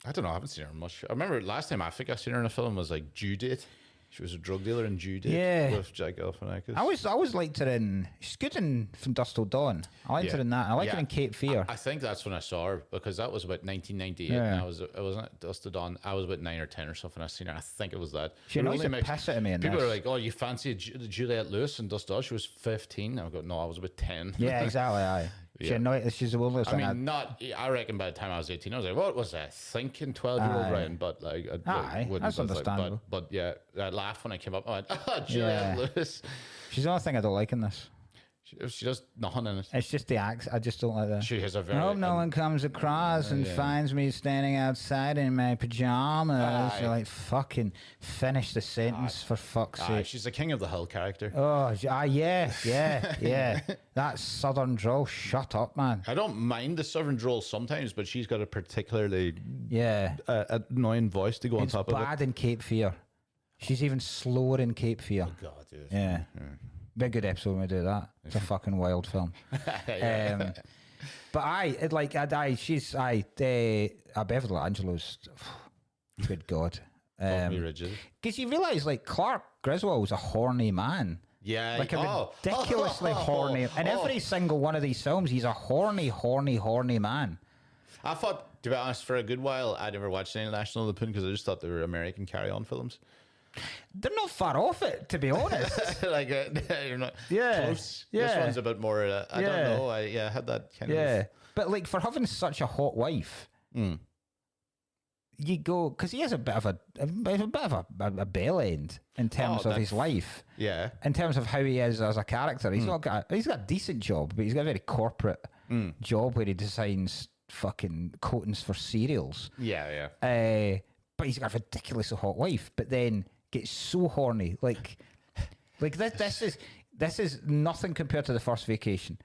I don't know. I haven't seen her much. I remember last time I think I seen her in a film was like Due Date. She was a drug dealer in Due Date Yeah. with Jack Galifianakis. I always liked her in. She's good in From Dusk Till Dawn. I liked Yeah. her in that. I like Yeah. her in Cape Fear. I think that's when I saw her because that was about 1998. Yeah. And I wasn't Dust to Dawn. I was about 9 or 10 or something. I seen her. I think it was that. She But it annoys only the makes- piss out of me in People this. are like, "Oh, you fancy Juliette Lewis and Dust to Dawn?" She was 15. I go, "No, I was about 10." Yeah, exactly. Aye. She Yeah. annoys. She's the one I mean, I reckon by the time I was 18, I was like, what was I thinking 12-year-old Aye. Ryan? But like, Aye, that's understandable. But yeah, I laughed when I came up. I went, oh, Juliette Yeah. Lewis. She's the only thing I don't like in this. She does nothing in it. It's just the act. I just don't like that. She has a I very. hope no one comes across and finds me standing outside in my pajamas. Aye. You're like, fucking finish the sentence for fuck's sake. She's the king of the hill character. Oh, yeah. That southern drawl. Shut up, man. I don't mind the southern drawl sometimes, but she's got a particularly Yeah. annoying voice to go on It's top of it. bad in Cape Fear. She's even slower in Cape Fear. God, dude. Yeah. Be a good episode when we do that. It's a fucking wild film. But she's Beverly Angelo's. Good God. Fuck me rigid. Because you realise, like, Clark Griswold's a horny man. Yeah. Like a ridiculously horny. In every single one of these films, he's a horny man. I thought, to be honest, for a good while, I never watched any National Lampoon because I just thought they were American carry-on films. They're not far off it, to be honest. Like, you're not Yeah, close. yeah. This one's a bit more, I Yeah. don't know. I had that kind of... Yeah. But, like, for having such a hot wife, you go, because he has a bit of a bell end in terms of his life. Yeah. In terms of how he is as a character, he's got a decent job, but he's got a very corporate job where he designs fucking coatings for cereals. Yeah. But he's got a ridiculously hot wife, but then gets so horny. Like this is nothing compared to the first Vacation,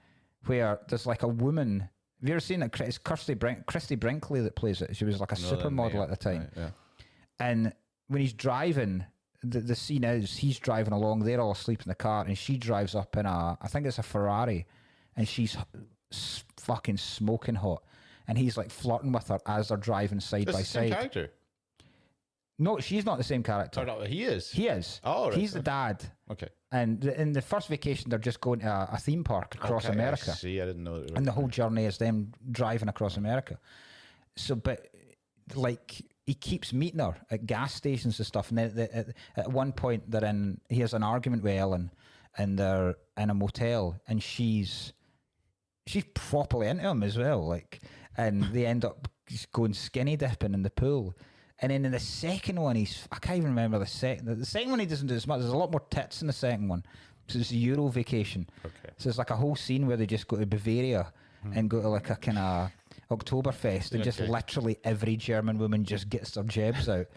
where there's like a woman. Have you ever seen it? It's Christy Brinkley that plays it. She was like a supermodel at the time. Right, yeah. And when he's driving, the scene is he's driving along. They're all asleep in the car, and she drives up in I think it's a Ferrari, and she's fucking smoking hot, and he's like flirting with her as they're driving side by side. Character. No, she's not the same character. Oh, no, he is. He is. Oh, right. He's the dad. Okay. And in the first Vacation, they're just going to a theme park across America. I didn't know that. And the whole journey is them driving across America. So, but like he keeps meeting her at gas stations and stuff. And then at one point, he has an argument with Ellen, and they're in a motel, and she's properly into him as well. Like, and they end up going skinny dipping in the pool. And then in the second one, I can't even remember the second. The second one he doesn't do as much. There's a lot more tits in the second one. So it's a Euro Vacation. Okay. So it's like a whole scene where they just go to Bavaria and go to like a kind of Oktoberfest, and just literally every German woman just gets their jabs out.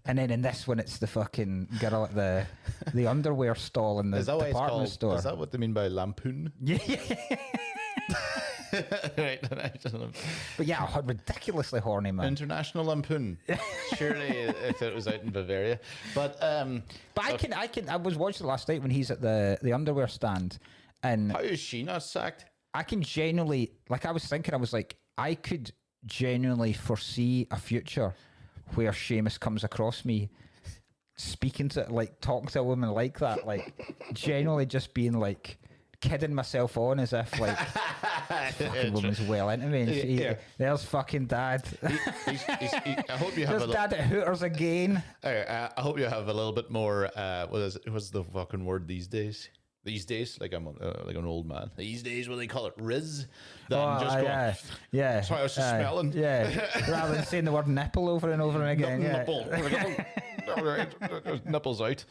And then in this one, it's the fucking girl at the underwear stall in the department store. Is that what they mean by lampoon? Yeah. Right. But yeah, ridiculously horny, man. International Lampoon. Surely if it was out in Bavaria. But I was watching it last night when he's at the underwear stand, and how is she not sacked? I can genuinely, like, I was thinking, I was like, I could genuinely foresee a future where Seamus comes across me speaking to, like, talking to a woman like that, like, genuinely just being like, kidding myself on as if like fucking woman's well into me. And there's fucking dad. I hope you have there's dad at Hooters again. I hope you have a little bit more. What's the fucking word these days? These days, like I'm like an old man. These days, what they call it, Riz. Yeah. Sorry, I was just smelling. Yeah, rather than saying the word nipple over and over again. Nipple. Nipples out.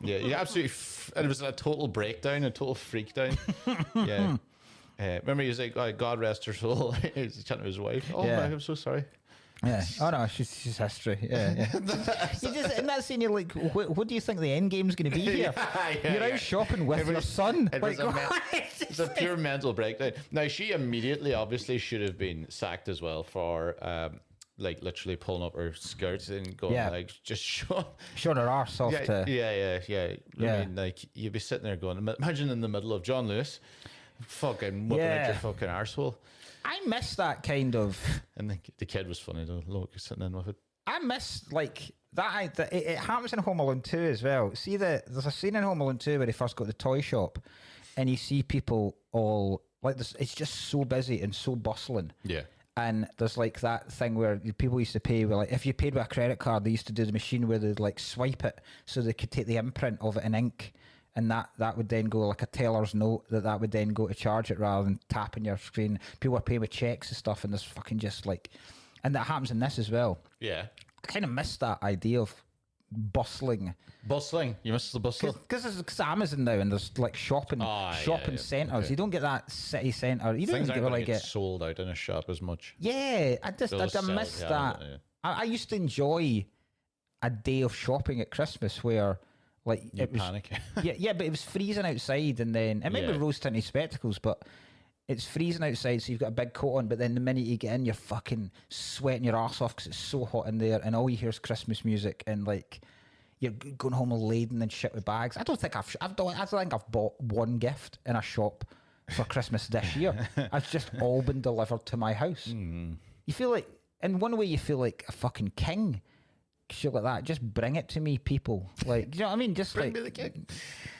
Yeah, you absolutely. It was a total breakdown, a total freakdown. Yeah. Remember, he was like, God rest her soul. He was chatting to his wife. Oh, yeah. I'm so sorry. Yeah. Oh no, she's history. Yeah. You just in that scene, you're like, what do you think the end game's going to be here? You're out shopping with your son. It's a pure mental breakdown. Now she immediately, obviously, should have been sacked as well for like literally pulling up her skirts and going like just showing her arse off. Yeah. I mean, like you'd be sitting there going, imagine in the middle of John Lewis, fucking whipping out your fucking arsehole. I miss that kind of. And the kid was funny though. Look, sitting in with it. I miss like that. It happens in Home Alone 2 as well. See there's a scene in Home Alone 2 where they first go to the toy shop, and you see people all like this. It's just so busy and so bustling. Yeah. And there's like that thing where people used to pay with, like, if you paid with a credit card, they used to do the machine where they'd like swipe it so they could take the imprint of it in ink. And that would then go like a teller's note that would then go to charge it rather than tapping your screen. People are paying with checks and stuff, and there's fucking just like, and that happens in this as well. Yeah. I kind of miss that idea of bustling. You miss the bustle? Because it's Amazon now, and there's like shopping centres. Okay. You don't get that city centre. You don't even get sold out in a shop as much. Yeah, I miss that. I used to enjoy a day of shopping at Christmas where, like, it was panic. yeah, but it was freezing outside, and then it might be rose-tinted spectacles, but it's freezing outside, so you've got a big coat on. But then the minute you get in, you're fucking sweating your ass off because it's so hot in there, and all you hear is Christmas music, and like you're going home all laden and shit with bags. I don't think I've bought one gift in a shop for Christmas this year. It's just all been delivered to my house. You feel like, in one way, you feel like a fucking king. Shit like that, just bring it to me, people. Like, you know what I mean? Just bring me the king.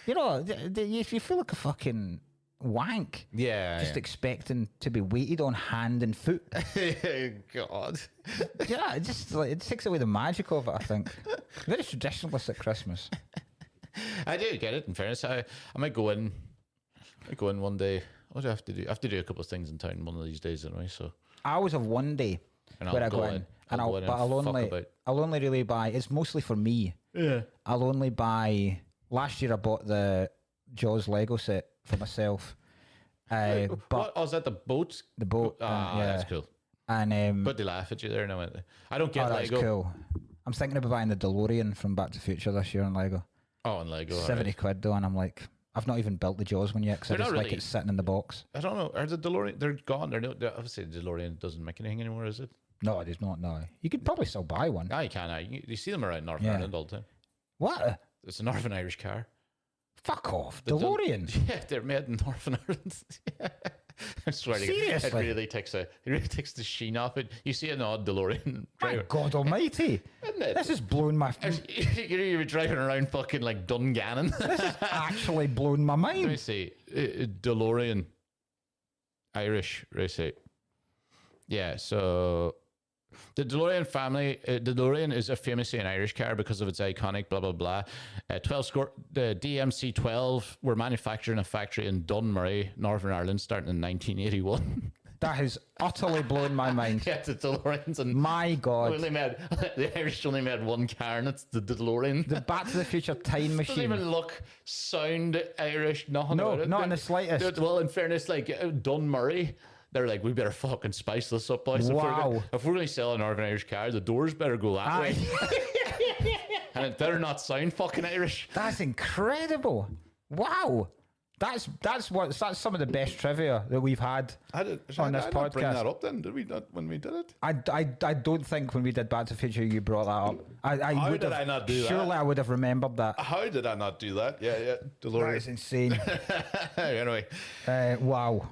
You know, if you feel like a fucking wank, just expecting to be waited on hand and foot. God. Yeah, it just like it takes away the magic of it. I think very traditionalist at Christmas. I do get it. In fairness, I might go in. One day. What do I have to do? I have to do a couple of things in town one of these days anyway. So I always have one day where I go in. and I'll go in and fuck about. I'll only really buy. It's mostly for me. Yeah. I'll only buy. Last year I bought the Jaws Lego set for myself. But What? Oh, is that the boat? the boat, Ah, yeah, that's cool. and But they laugh at you there now. I don't get oh, that's Lego. cool. I'm thinking about buying the DeLorean from Back to the Future this year on Lego. Oh, and Lego. 70 quid though, and I'm like, I've not even built the Jaws one yet because I They're just not like really- it's sitting in the box. I don't know. Are the DeLorean? They're gone. Obviously the DeLorean doesn't make anything anymore, is it? No, it is not. No, you could probably still buy one. Ah, you can. You see them around Northern Yeah. Ireland all the time. What? It's a Northern Irish car. Fuck off, The DeLorean. Yeah, they're made in Northern Ireland. I swear to God, it Seriously? really takes the sheen off it. You see an odd DeLorean My driver. God Almighty! Isn't it? This is blowing my. You're driving around fucking like Dungannon. actually blown my Let me mind. see. DeLorean. Irish, right? Yeah, so the DeLorean family, the DeLorean is a famously an Irish car because of its iconic blah, blah, blah. The DMC 12 were manufactured in a factory in Dunmurry, Northern Ireland, starting in 1981. That has utterly blown my mind. Yeah, the DeLoreans. And My God. the Irish only made one car, and it's the DeLorean. The Back to the Future time doesn't machine. even look, sound Irish, nothing No, about it. not in the slightest. Well, in fairness, like Dunmurry, they're like, we better fucking spice this up, boys. Wow. If we're going to sell an Northern Irish car, the doors better go that way. And it better not sound fucking Irish. That's incredible. Wow. That's some of the best trivia that we've had on this Bring that podcast. up then, did we not, when we did it? I don't think when we did Back to the Future you brought that up. How would did have, I not do that? Surely I would have remembered that. How did I not do that? Yeah, That is DeLorean. insane. Anyway, Wow.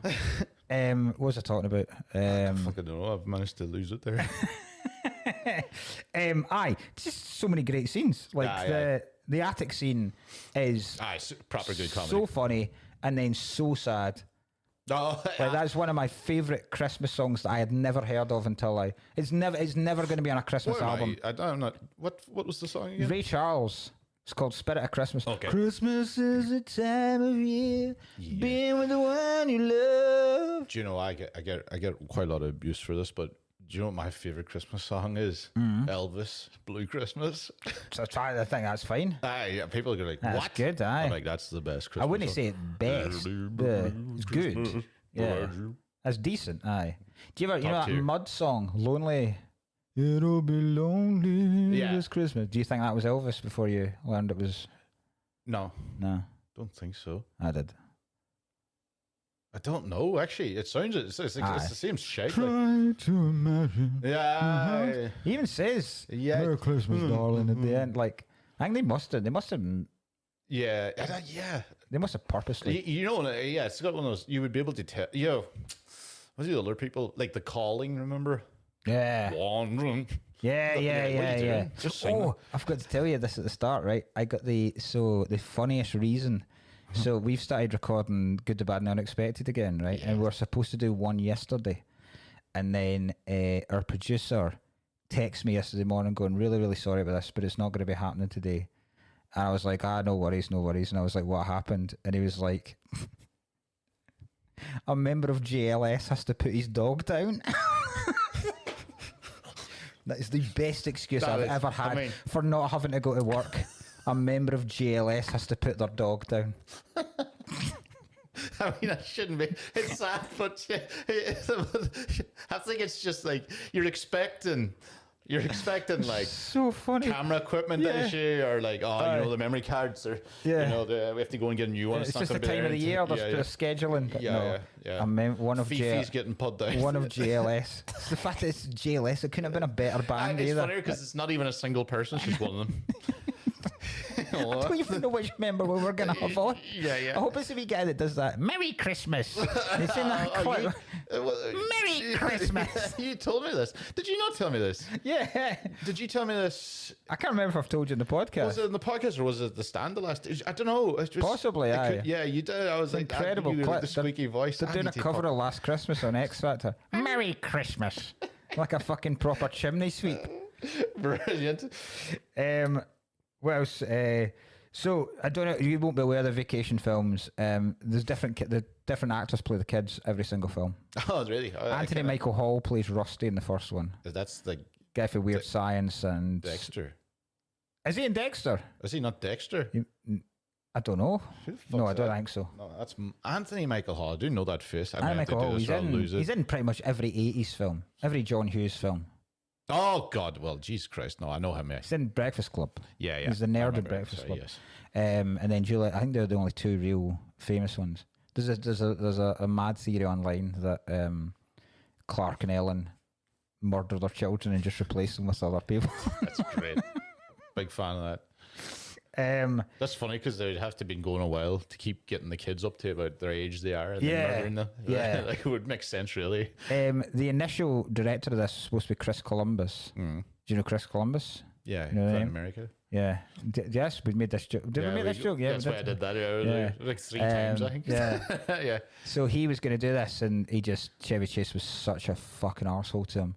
What was I talking about? fucking don't know. I've managed to lose it there. Just so many great scenes. Like Aye, the attic scene is Proper good comedy. so funny and then so sad. Oh, Like that's one of my favourite Christmas songs that I had never heard of until it's never going to be on a Christmas What am album. I'm not. What was the song again? Ray Charles. It's called Spirit of Christmas. Okay. Christmas is the time of year, being with the one you love. Do you know I get quite a lot of abuse for this, but do you know what my favorite Christmas song is? Mm-hmm. Elvis, Blue Christmas. So I think that's fine. Aye, yeah, people go like, That's what? good, aye. I'm like, that's the best Christmas I wouldn't song. say it best. It's good. Yeah. That's decent, aye. Do you ever, Top that tier. Mud song, Lonely? It'll be lonely Yeah. this Christmas. Do you think that was Elvis before you learned it was? No, No, don't think so. I did. I don't know, actually. It sounds, it's the same shape. Like, Try to imagine. yeah. He even says, Yeah. Merry Christmas, darling, at the end. Like, I think they must have Yeah. Yeah. They must have purposely. You know, yeah, it's got one of those, you would be able to tell, what's the other people? Like The Calling, remember? Yeah. Wandering. Yeah. what are you doing? Just sing Oh, I forgot to tell you this at the start, right? I got the funniest reason. So we've started recording Good, the Bad, and the Unexpected again, right? And we're supposed to do one yesterday. And then our producer texted me yesterday morning going, really, really sorry about this, but it's not going to be happening today. And I was like, no worries. And I was like, what happened? And he was like, a member of JLS has to put his dog down. That is the best excuse I've ever had for not having to go to work. A member of JLS has to put their dog down. I mean, that shouldn't be. It's sad, but I think it's just like you're expecting like So funny. camera equipment issue or like the memory cards or we have to go and get a new one. It's not just the gonna be time there of the year. until- There's scheduling. But no, yeah. One of Fifi's getting put down. one of JLS. It's the fact that it's JLS. It couldn't have been a better band It's either. funnier because it's not even a single person. It's just one of them. I don't even know which member we were going to have on. Yeah. I hope it's a wee guy that does that. Merry Christmas. It's in that clip. Merry Christmas. You told me this. Did you not tell me this? Yeah. Did you tell me this? I can't remember if I've told you in the podcast. Was it in the podcast or was it the stand the last? I don't know. It's just, Possibly, aye. Yeah, you did. I was like, Incredible you clip. the squeaky voice. They're I doing a need to cover pop- of Last Christmas on X Factor. Merry Christmas. Like a fucking proper chimney sweep. Brilliant. What else? So I don't know. You won't be aware of the vacation films. There's the different actors play the kids every single film. Oh, really? Anthony Michael Hall plays Rusty in the first one. That's the guy for Weird Science and Dexter. Is he in Dexter? Is he not Dexter? I don't know. Who the fuck's No, I don't that? think so. No, that's Anthony Michael Hall. I do know that face. I Anthony might have to Michael do Hall, this or I'll lose it. he's in pretty much every 80s film, every John Hughes film. Oh, God. Well, Jesus Christ. No, I know him. He's in Breakfast Club. Yeah. He's the I nerd in remember him, Breakfast sorry, Club. yes. And then Julia, I think they're the only two real famous ones. There's a mad theory online that Clark and Ellen murdered their children and just replaced them with other people. That's great. Big fan of that. That's funny because they'd have to been going a while to keep getting the kids up to about their age they are and then murdering them. Yeah. Like, it would make sense, really. The initial director of this was supposed to be Chris Columbus. Mm. Do you know Chris Columbus? Yeah, You know what I in mean? America. Yeah. Yes, we made this joke. Did we make this joke? Yeah, that's we why I did. did that. Yeah, Yeah. like 3 times, I think. Yeah. Yeah. So he was going to do this, and Chevy Chase was such a fucking arsehole to him.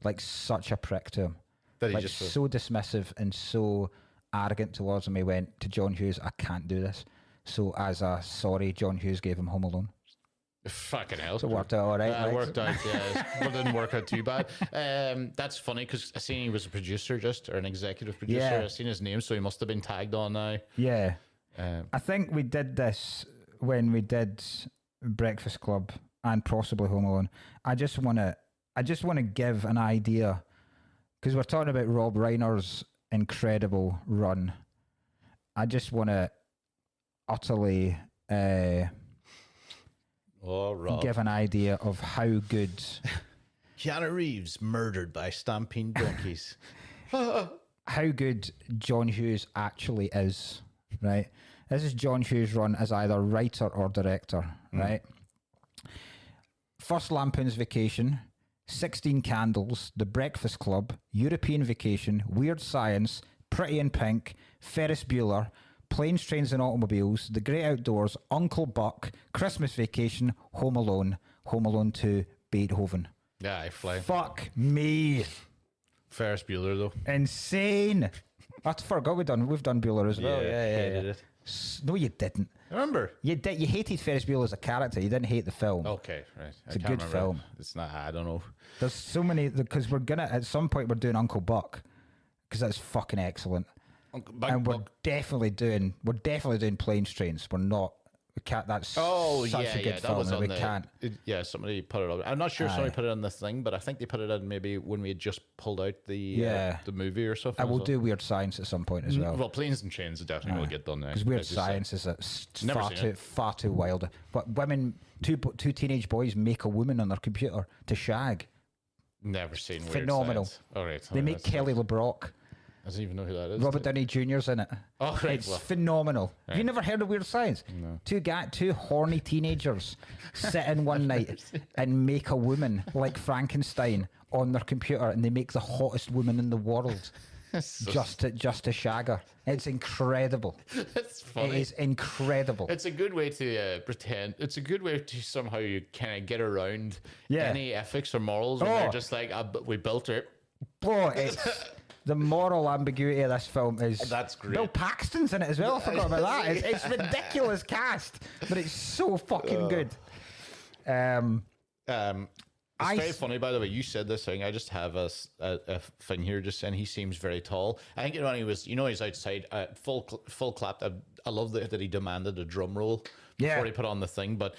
Like, such a prick to him. That he Like, just so dismissive and so arrogant towards him. He went to John Hughes, I can't do this. So as a sorry, John Hughes gave him Home Alone. fucking hell. So it worked out all right. It like. worked out, yeah. It didn't work out too bad. That's funny because I seen he was a producer or an executive producer. Yeah. I seen his name, so he must have been tagged on now. Yeah. Um, I think we did this when we did Breakfast Club and possibly Home Alone. I just want to give an idea, because we're talking about Rob Reiner's incredible run. I just want to utterly Rob. give an idea of how good Keanu Reeves murdered by stampede donkeys. how good John Hughes actually is, right? This is John Hughes' run as either writer or director, right? First Lampoon's Vacation, 16 Candles, The Breakfast Club, European Vacation, Weird Science, Pretty in Pink, Ferris Bueller, Planes, Trains and Automobiles, The Great Outdoors, Uncle Buck, Christmas Vacation, Home Alone, Home Alone 2, Beethoven. Yeah, I fly. Fuck me. Ferris Bueller, though. Insane. I forgot we've done Bueller as well. Yeah. hated it. No, you didn't. Remember? You hated Ferris Bueller as a character. You didn't hate the film. Okay, right. It's a good film. It's not, I don't know. There's so many, because we're gonna at some point we're doing Uncle Buck, because that's fucking excellent. And we're definitely doing Planes, Trains. We're not. We can't. That's such a good that film. was That on we the, can't. yeah, somebody put it on. I'm not sure somebody put it on the thing, but I think they put it on maybe when we had just pulled out the movie or something. I will do Weird Science at some point as well. Well, Planes and Trains definitely will get done now. Because Weird As you say. Science is Never far seen too it. far too wild. But women, two teenage boys make a woman on their computer to shag. Never seen Weird Phenomenal. Science. All right. They make Kelly LeBrock. I don't even know who that is. Robert Downey Jr.'s in it. Oh, right. It's Well, phenomenal. Have you never heard of Weird Science? No. Two horny teenagers sit in one night and make a woman like Frankenstein on their computer, and they make the hottest woman in the world just to shag her. It's incredible. it's funny. It is incredible. It's a good way to pretend. It's a good way to somehow you kind of get around any ethics or morals. When they're just like, we built it. Oh, it's the moral ambiguity of this film is. That's great. Bill Paxton's in it as well. I forgot about that. It's ridiculous cast, but it's so fucking good. It's very funny, by the way. You said this thing. I just have a thing here just saying he seems very tall. I think when he was, he's outside, full clapped. I love that he demanded a drum roll before he put on the thing, but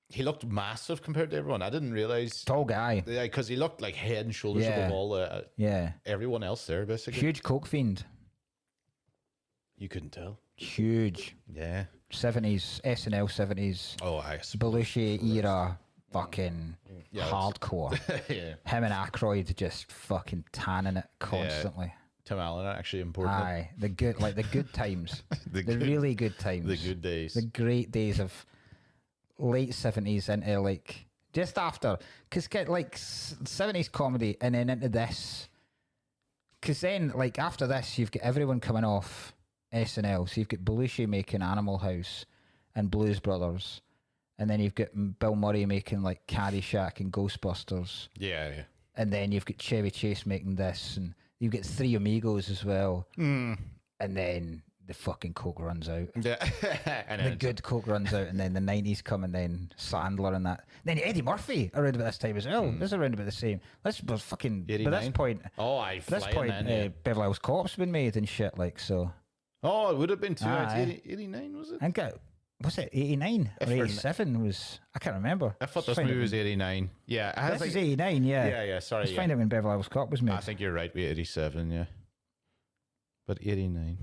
he looked massive compared to everyone. I didn't realize. Tall guy. Yeah, because he looked like head and shoulders above all everyone else there, basically. Huge coke fiend. You couldn't tell. Huge. Yeah. 70s, SNL 70s. Oh, I Belushi era. Fucking hardcore. yeah. Him and Aykroyd just fucking tanning it constantly. Tim Allen actually important. Aye, the good times, the really good times, The good days. the great days of late 70s into like just after, because like 70s comedy and then into this, because then like after this you've got everyone coming off SNL, so you've got Belushi making Animal House and Blues Brothers. And then you've got Bill Murray making like Caddyshack and Ghostbusters. Yeah. And then you've got Chevy Chase making this. And you've got Three Amigos as well. And then the fucking coke runs out. Yeah, and The then good coke runs out, and then the 90s come, and then Sandler and that. Then Eddie Murphy around about this time as well. This is around about the same. This was fucking. By this 89? point, I this flying point, then. Yeah. Beverly Hills Cop's been made and shit like so. Oh, it would have been too. Aye. 89 was it? I think was it 89 or If we're- 87? Was I can't remember. I thought this Let's find movie it was 89. Yeah, I This think, is 89, yeah. yeah. Sorry, Let's yeah. find out when Beverly Hills Cop was made. I think you're right. We 87, yeah. But 89.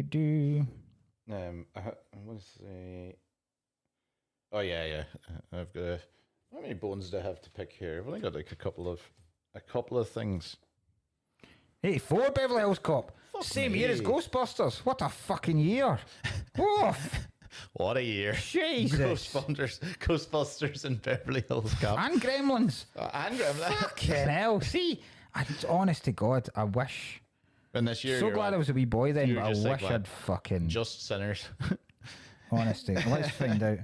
Do. I want to say. Oh yeah. I've got. How many bones do I have to pick here? I've only got like a couple of things. 84 Beverly Hills Cop. Fuck Same year as me. Ghostbusters. What a fucking year. Oh, What a year! Jesus. Ghostbusters and Beverly Hills Cop. And Gremlins. And Gremlins. Fucking hell. See, honest to God, I wish. And this year, So you're glad I like, was a wee boy then, you were but I just like, wish what? I'd fucking. Just Sinners. Honestly, let's find out.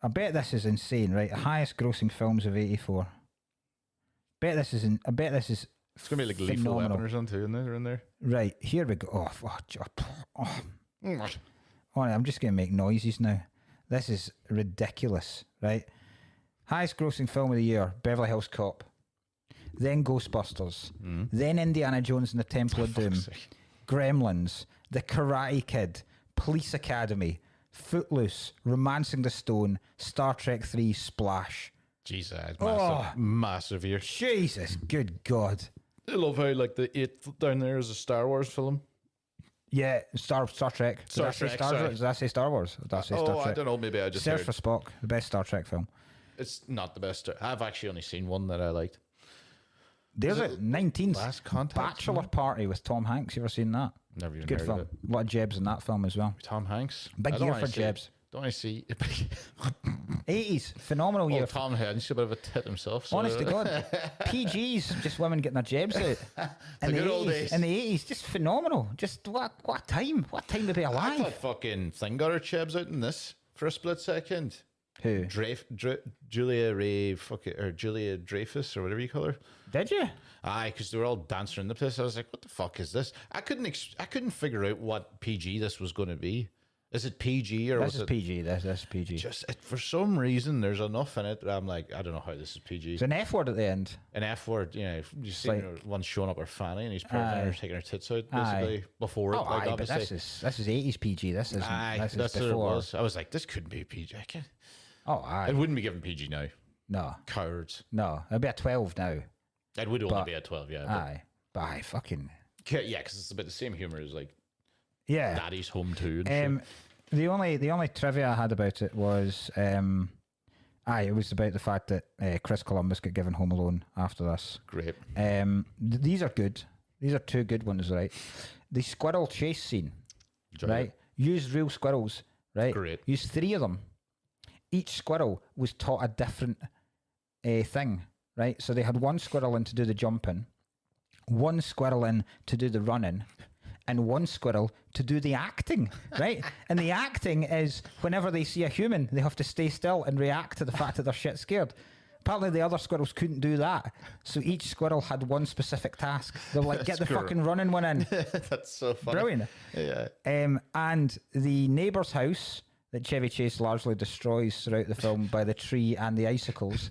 I bet this is insane, right? Highest grossing films of '84. I bet this is. It's gonna be like Lethal phenomenal. Weapon or something too, in there. Right, here we go. Oh, Mm. I'm just going to make noises now. This is ridiculous, right? Highest grossing film of the year, Beverly Hills Cop. Then Ghostbusters. Then Indiana Jones and the Temple of Doom. Gremlins. The Karate Kid. Police Academy. Footloose. Romancing the Stone. Star Trek 3. Splash. Jesus, Oh. massive year. Jesus, good God. I love how like the 8th down there is a Star Wars film. Yeah, Star Trek. Star Did I say Trek, Star sorry. Wars? Did I say Star Wars? Or did I say Star I Trek? don't know. Maybe I just Search heard. for Spock, the best Star Trek film. It's not the best. I've actually only seen one that I liked. There's Is a it 19th Last Contact? Bachelor Party with Tom Hanks. You ever seen that? Never even Good heard film. of it. A lot of jebs in that film as well. Tom Hanks. Big I don't year wanna for see- jebs. Don't I see? 80s, phenomenal year. Tom Hanks, a bit of a tit himself. So. Honest to God, PGs, just women getting their jebs out. In good the old 80s, days. in the 80s, just phenomenal. Just what a time. What a time to be I alive. thought fucking thing got her chebs out in this for a split second. Who? Julia Ray, or Julia Dreyfus, or whatever you call her. Did you? Aye, because they were all dancing in the place. I was like, "What the fuck is this?" I couldn't figure out what PG this was going to be. Is it PG or This was is it PG. This is PG. just for some reason? There's enough in it that I'm like, I don't know how this is PG. There's an F word at the end. An F word, you know, you see like- one showing up her fanny and he's pregnant her taking her tits out Aye. basically before it. Oh, Like aye, but obviously, this is 80s PG. This isn't. aye, This is that's what it before. was. I was like, this couldn't be PG. I can't. Oh, aye. It wouldn't be given PG now. No, Cowards. no. It'll be a 12 now. It would only But- be a 12, yeah. Aye. But aye, fucking. Yeah, because it's about the same humor as like Yeah. Daddy's Home 2 and shit. The only trivia I had about it was, it was about the fact that Chris Columbus got given Home Alone after this. Great. These are good. These are two good ones, right? The squirrel chase scene, Enjoyed right? it. Used real squirrels, right? Great. Used 3 of them. Each squirrel was taught a different thing, right? So they had one squirrel in to do the jumping, one squirrel in to do the running, and one squirrel to do the acting, right? And the acting is whenever they see a human, they have to stay still and react to the fact that they're shit scared. Apparently the other squirrels couldn't do that. So each squirrel had one specific task. They're like, get the great. fucking running one in. That's so funny. Brilliant. Yeah. And the neighbour's house that Chevy Chase largely destroys throughout the film by the tree and the icicles.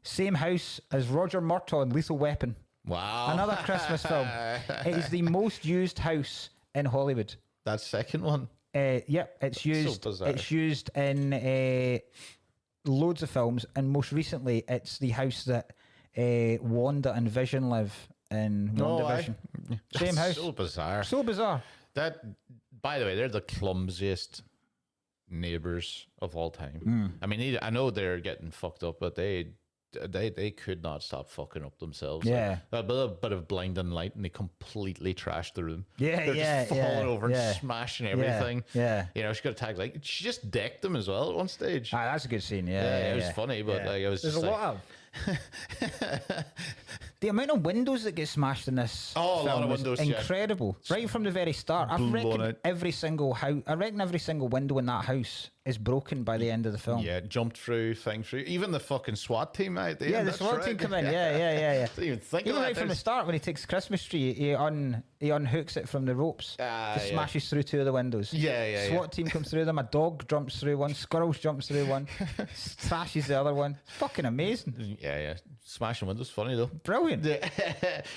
Same house as Roger Murtaugh in Lethal Weapon. Wow. Another Christmas film. It is the most used house in Hollywood. That second one. Yep, it's used. bizarre. It's used in loads of films, and most recently, it's the house that Wanda and Vision live in. WandaVision. Same That's house. So bizarre. So bizarre. That, by the way, they're the clumsiest neighbors of all time. Hmm. I mean, I know they're getting fucked up, but they could not stop fucking up themselves. Yeah. Like, a bit of blinding light, and they completely trashed the room. Yeah, They're yeah, just falling yeah, over yeah. and smashing everything. Yeah. You know, she got attacked. Like, she just decked them as well at one stage. Ah, that's a good scene. Yeah, Yeah, it was funny, but like, it was There's just a like, lot of. The amount of windows that get smashed in this Oh, a lot film of is windows, yeah. incredible. Right from the very start. I Blown reckon out. every single house. I reckon every single window in that house is broken by the end of the film. Yeah, jumped through, thing through. Even the fucking SWAT team out there. Yeah, the SWAT team come in. Yeah. Didn't even think Even of right that. from the start, when he takes the Christmas tree, he unhooks it from the ropes, just yeah. smashes through two of the windows. Yeah. SWAT team comes through them. A dog jumps through one. Squirrels jumps through one. Trashes the other one. It's fucking amazing. Yeah. Smashing windows, funny though. Brilliant.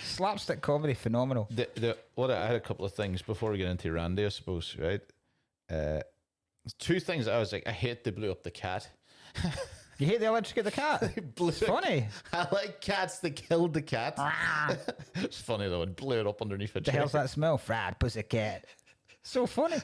Slapstick comedy, phenomenal. I had a couple of things before we get into Randy, I suppose, right? Two things I was like, I hate they blew up the cat. You hate the electrocute the cat? It's funny. I like cats that killed the cat. It's funny though, it blew it up underneath a The chair. hell's that smell? Fried pussycat. So funny.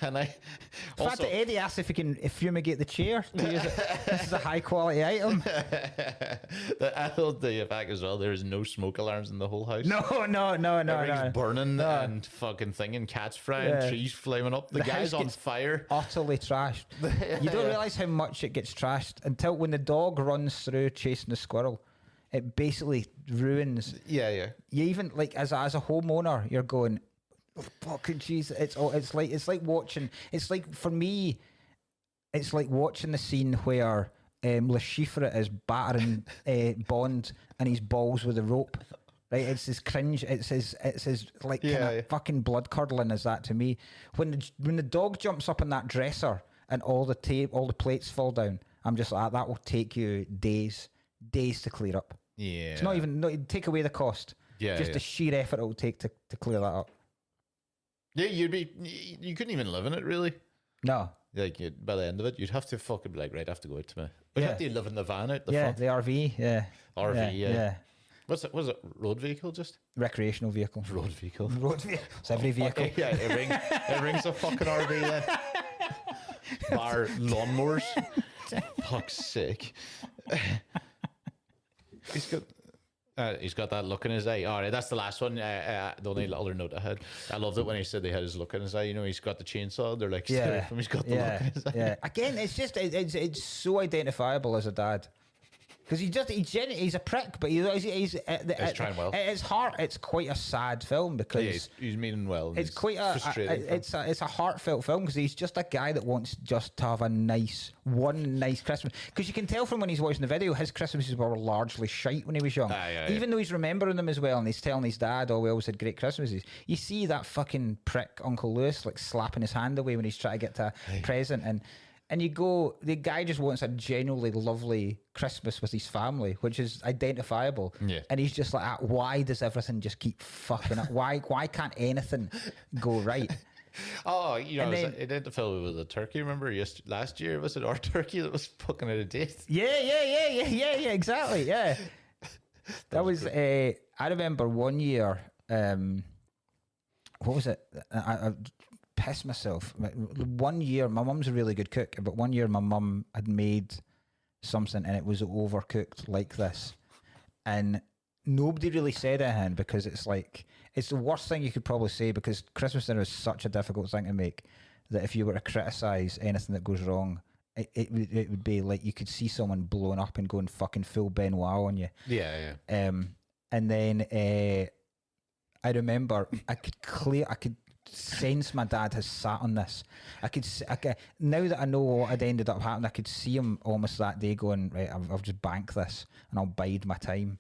And I In fact, also, Eddie asked if he can fumigate the chair. To use it. This is a high quality item. I thought the fact as well, there is no smoke alarms in the whole house. No. Everything's burning and fucking thinging, cats frying, Yeah. trees flaming up. The The guy's house on gets fire. Utterly trashed. You don't realise how much it gets trashed until when the dog runs through chasing the squirrel. It basically ruins. Yeah. You even like as a homeowner, you're going, oh, fucking jeez. It's like watching. It's like for me, it's like watching the scene where Le Chiffre is battering Bond and his balls with a rope. Right, it's his cringe. It's his like kind of fucking blood curdling. Is that to me? When the dog jumps up on that dresser and all the plates fall down, I'm just like, that will take you days to clear up. Yeah. It's not even take away the cost. Yeah, just yeah. the sheer effort it will take to clear that up. Yeah, you couldn't even live in it, really. No. Like, by the end of it, you'd have to fucking be like, right, I have to go out to me. But you have to live in the van out the front. The RV, yeah. RV, yeah. Yeah. Was it road vehicle just? Recreational vehicle. Road vehicle. Road vehicle. It's every vehicle. Yeah, it rings a fucking RV then. Bar lawnmowers. Fuck's sake. He's got that look in his eye. All right, that's the last one. The only other note I had. I loved it when he said they had his look in his eye. You know, he's got the chainsaw. They're like, stare at him. He's got the look in his eye. Yeah. Again, it's just it's so identifiable as a dad. Because he's a prick, but he's trying well. At his heart, it's quite a sad film because Yeah, he's meaning well. and it's he's quite frustrating. it's a heartfelt film because he's just a guy that wants just to have one nice Christmas. Because you can tell from when he's watching the video, his Christmases were largely shite when he was young. Even though he's remembering them as well, and he's telling his dad, "Oh, we always had great Christmases." You see that fucking prick Uncle Lewis like slapping his hand away when he's trying to get to a present and you go, the guy just wants a genuinely lovely Christmas with his family, which is identifiable. Yeah. And he's just like, why does everything just keep fucking up? Why can't anything go right? Oh, you know, And then- it did fill with a turkey. Remember, last year was it our turkey that was fucking out of date? Yeah, exactly. Yeah. That was, I remember one year, what was it? I pissed myself. One year, my mum's a really good cook, but one year my mum had made something and it was overcooked like this. And nobody really said anything because it's like, it's the worst thing you could probably say because Christmas dinner is such a difficult thing to make that if you were to criticise anything that goes wrong, it would be like you could see someone blowing up and going fucking full Benoit on you. Yeah. And then I remember I could sense my dad has sat on this. I could now that I know what had ended up happening, I could see him almost that day going, right, I'll just bank this and I'll bide my time.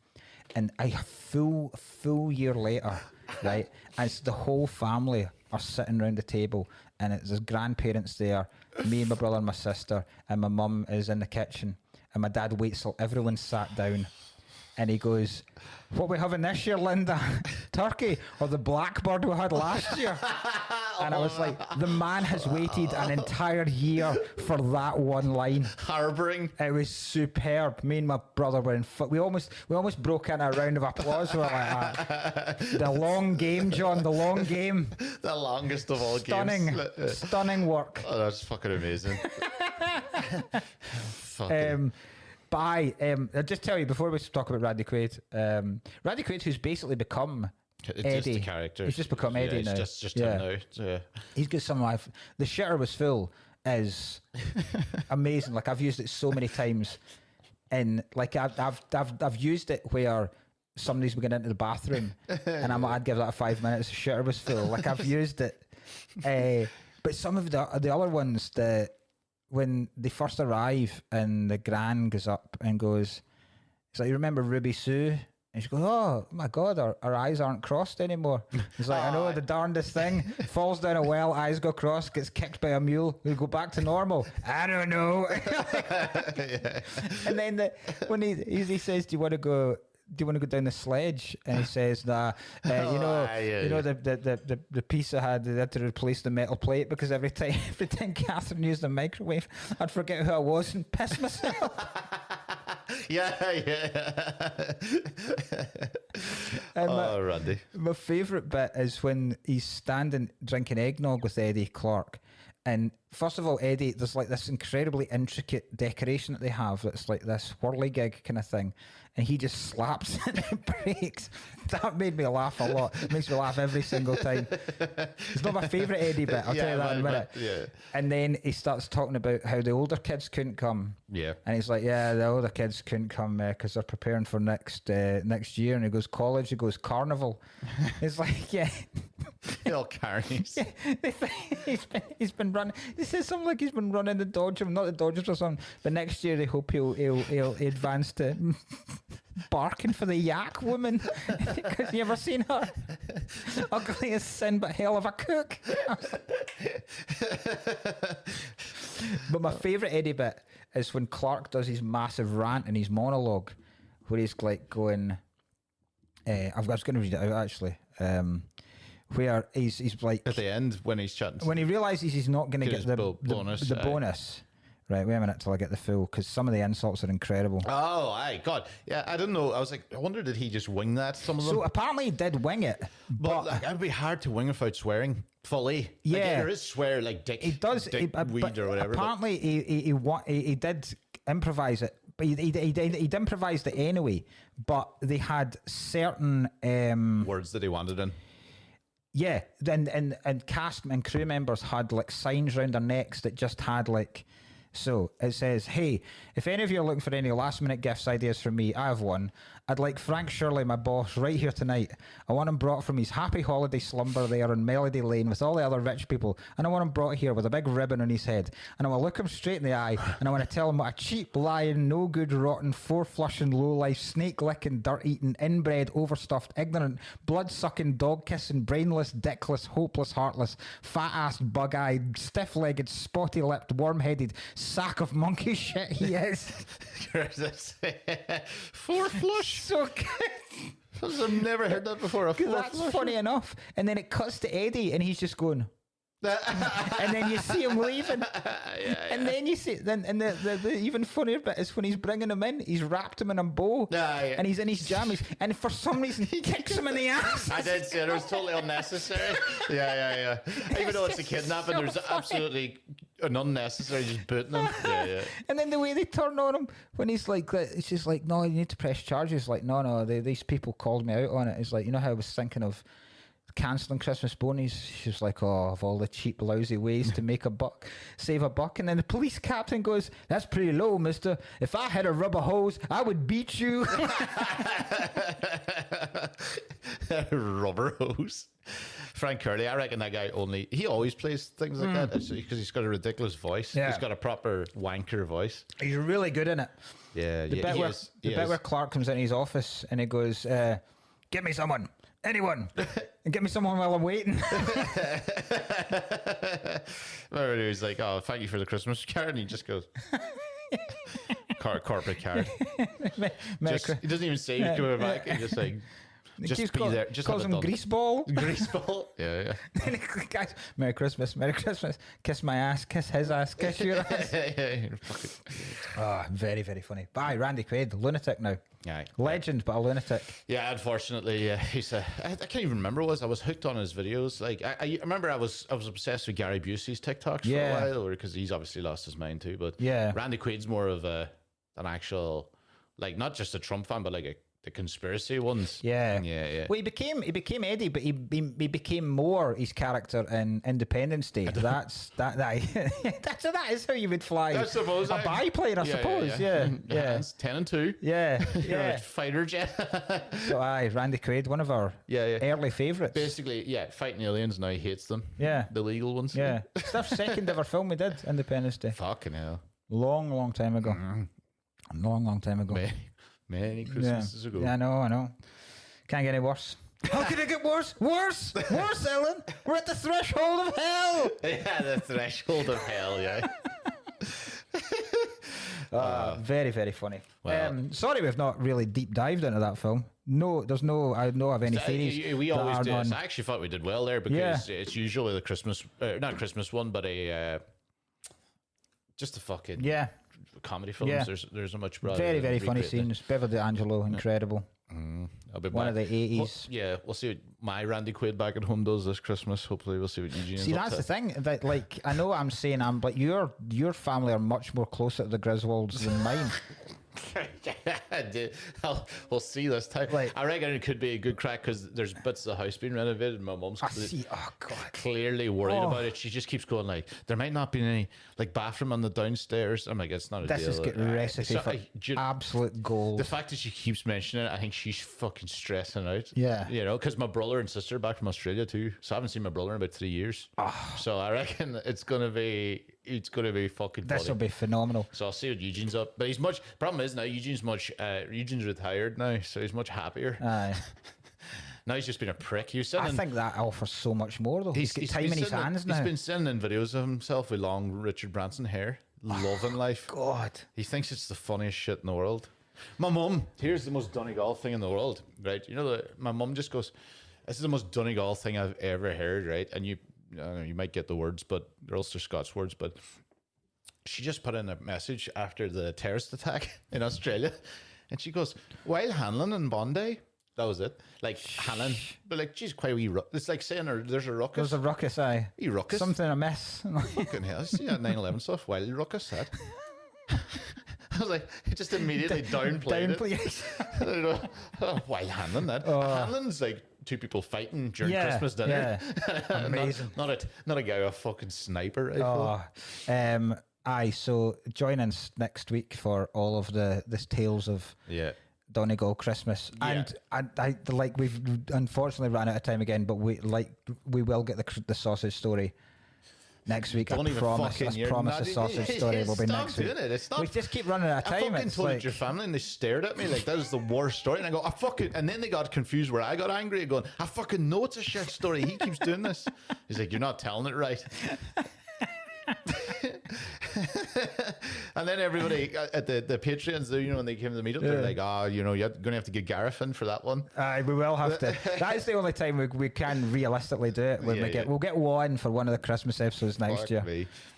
And a full year later, right, as the whole family are sitting around the table and it's his grandparents there, me and my brother and my sister, and my mum is in the kitchen, and my dad waits till everyone's sat down. And he goes, "What we having this year, Linda? Turkey or the blackbird we had last year?" And I was like, the man has waited an entire year for that one line. Harbouring. It was superb. Me and my brother were in. We almost broke into a round of applause. We were like, the long game, John. The long game. The longest of all games. Stunning work. Oh, that's fucking amazing. Fucking. I'll just tell you before we talk about Randy Quaid. Randy Quaid, who's basically become It's Eddie. just the character. He's just become Eddie now. It's just him now. So, He's got some life. The shitter was full is amazing. Like I've used it so many times, and like I've used it where somebody's been getting into the bathroom, and I'd give that 5 minutes. The shitter was full. Like I've used it. But some of the other ones, when they first arrive and the gran goes up and goes, it's like, you remember Ruby Sue? And she goes, oh my God, our eyes aren't crossed anymore. He's like, I know, the darndest thing. Falls down a well, eyes go crossed, gets kicked by a mule, we go back to normal. I don't know. And then when he says, do you want to go down the sledge? And he says, nah, the pizza they had to replace the metal plate because every time Catherine used the microwave, I'd forget who I was and piss myself. Randy. My favourite bit is when he's standing drinking eggnog with Eddie Clark. And first of all, Eddie, there's like this incredibly intricate decoration that they have. It's like this whirligig kind of thing. And he just slaps and it breaks. That made me laugh a lot. It makes me laugh every single time. It's not my favourite Eddie bit, I'll tell you that in a minute. Yeah. And then he starts talking about how the older kids couldn't come. Yeah. And he's like, yeah, the older kids couldn't come because they're preparing for next year. And he goes, college? He goes, carnival. It's like, yeah. All carnies. Yeah, he's been running. He says something like he's been running the Dodgers, not the Dodgers or something. But next year they hope he'll advance to barking for the yak woman. Because you ever seen her? Ugly as sin, but hell of a cook. But my favourite Eddie bit is when Clark does his massive rant in his monologue, where he's like going. I was going to read it out actually. Where he's like at the end when he's chatting, when he realizes he's not going to get the bonus. Bonus. Right, wait a minute till I get the full, because some of the insults are incredible. Oh, aye, God. Yeah, I didn't know. I was like, I wonder, did he just wing that, some of them? So apparently he did wing it. But like, it'd be hard to wing without swearing fully. Yeah. Like, there is swear, like dick, he does, dick weed or whatever. Apparently he did improvise it, but he improvised it anyway. But they had certain... words that he wanted in. Yeah, and cast and crew members had like signs around their necks that just had like... So it says, hey, if any of you are looking for any last minute gifts ideas from me, I have one. I'd like Frank Shirley, my boss, right here tonight. I want him brought from his happy holiday slumber there in Melody Lane with all the other rich people. And I want him brought here with a big ribbon on his head. And I want to look him straight in the eye. And I want to tell him what a cheap, lying, no good, rotten, four-flushing, low-life, snake-licking, dirt-eating, inbred, overstuffed, ignorant, blood-sucking, dog-kissing, brainless, dickless, hopeless, heartless, fat-assed, bug-eyed, stiff-legged, spotty-lipped, worm-headed sack of monkey shit he is. Four flush? So good. I've never heard that before. That's funny enough. And then it cuts to Eddie and he's just going... and then you see him leaving, and then you see the even funnier bit is when he's bringing him in. He's wrapped him in a bow, and he's in his jammies, and for some reason he kicks him in the ass. I did say it was totally unnecessary. Yeah. Even though it's a kidnapping, so there's funny. absolutely an unnecessary just booting him. Yeah. And then the way they turn on him when he's like, it's just like, no, you need to press charges. Like, no, these people called me out on it. It's like, you know how I was thinking of cancelling Christmas bonies. She's like, oh, of all the cheap, lousy ways to make a buck, save a buck. And then the police captain goes, that's pretty low, mister. If I had a rubber hose, I would beat you. Rubber hose. Frank Curley, I reckon that guy he always plays things like that because he's got a ridiculous voice. Yeah. He's got a proper wanker voice. He's really good in it. Yeah, The bit where Clark comes in his office and he goes, get me someone. Anyone, and get me someone while I'm waiting. Remember, he was like, "Oh, thank you for the Christmas card," and he just goes, "Corporate card." He doesn't even say he's coming back. He just like, just be there. Just calls him Greaseball. Greaseball. Yeah. Guys, Merry Christmas, Merry Christmas. Kiss my ass, kiss his ass, kiss your ass. Very, very funny. Bye, Randy Quaid, lunatic now. Aye. Legend, but a lunatic. Yeah, unfortunately, he's I can't even remember what it was. I was hooked on his videos. Like I remember I was obsessed with Gary Busey's TikToks for a while, because he's obviously lost his mind too. But Randy Quaid's more of an actual, like, not just a Trump fan, but like a the conspiracy ones. Yeah. Yeah. Well, he became Eddie, but he became more his character in Independence Day. That is how you would fly I suppose a biplane, I suppose. Yeah. Hands 10 and 2. Yeah. Fighter jet. So Randy Quaid, one of our early favourites. Basically, fighting aliens, now he hates them. Yeah. The legal ones. Yeah. It's our second ever film we did, Independence Day. Fucking hell. Long time ago. Long time ago. Many Christmases ago. Yeah, I know. Can't get any worse. How can it get worse? Worse, Ellen. We're at the threshold of hell. Yeah, the threshold of hell, yeah. Very, very funny. Well, sorry we've not really deep dived into that film. No, I don't have any theories. We always do. On... I actually thought we did well there because it's usually the Christmas, not Christmas one, but just a fucking comedy films. Yeah. There's a much broader. Very, very funny scenes. Beverly D'Angelo, incredible. I'll be One back. of the 80s. We'll see what my Randy Quaid back at home does this Christmas. Hopefully, we'll see what Eugene. See, that's the thing. That, like, I know what I'm saying, but your family are much more closer to the Griswolds than mine. We'll see this time. Like, I reckon it could be a good crack because there's bits of the house being renovated. And my mum's clearly worried about it. She just keeps going like, there might not be any like bathroom on the downstairs. I'm like, it's not a deal. This is getting recipe for absolute gold. The fact that she keeps mentioning it, I think she's fucking stressing out. Yeah, you know, because my brother and sister are back from Australia too, so I haven't seen my brother in about 3 years. So I reckon it's gonna be fucking. This will be phenomenal. So I'll see what Eugene's up, but he's much. Problem is now Eugene's retired now, so he's much happier. Aye. Now he's just been a prick. I think that offers so much more though. He's got time in his hands now. He's been sending in videos of himself with long Richard Branson hair, loving life. God, he thinks it's the funniest shit in the world. My mum, here's the most Donegal thing in the world, right? You know, my mum just goes, "This is the most Donegal thing I've ever heard," right? And you know, you might get the words, but they're Ulster Scots words, but. She just put in a message after the terrorist attack in Australia, and she goes, "While Hanlon and Bondi," that was it. Like Hanlon, but like, geez, quite a wee. It's like saying there's a ruckus. There's a ruckus, aye. Wee ruckus. Something amiss. Fucking hell! See that 9/11 stuff. While ruckus that. I was like, it just immediately downplayed it. While Hanlon that. Hanlon's like two people fighting during Christmas dinner. Yeah. Amazing. not a guy with a fucking sniper rifle. Aye, so join us next week for all of this tales of Donegal Christmas. And I like we've unfortunately ran out of time again, but we will get the sausage story next week. I promise the sausage story will be next week. We just keep running out of time. I fucking told it to your family and they stared at me like that was the worst story. And I go, and then they got confused where I got angry going, I fucking know it's a shit story. He keeps doing this. He's like, you're not telling it right. And then everybody at the Patreons, you know, when they came to the meetup, they're like, you know, you're going to have to get Gareth in for that one. We will have to. That is the only time we can realistically do it. When we'll get one for one of the Christmas episodes next year.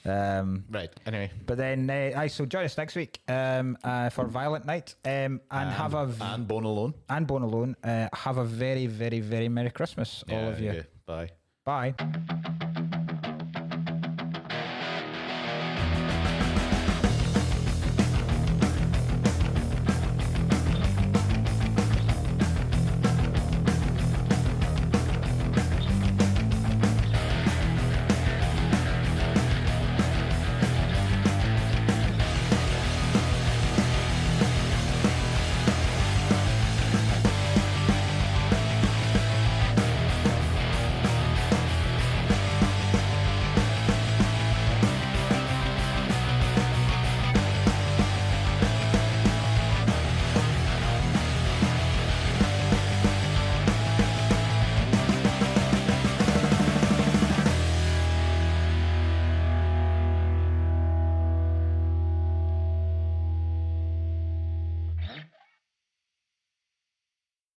Right. Anyway, but then so join us next week for Violent Night and Bone Alone have a very, very, very Merry Christmas, all of you. Bye. Bye.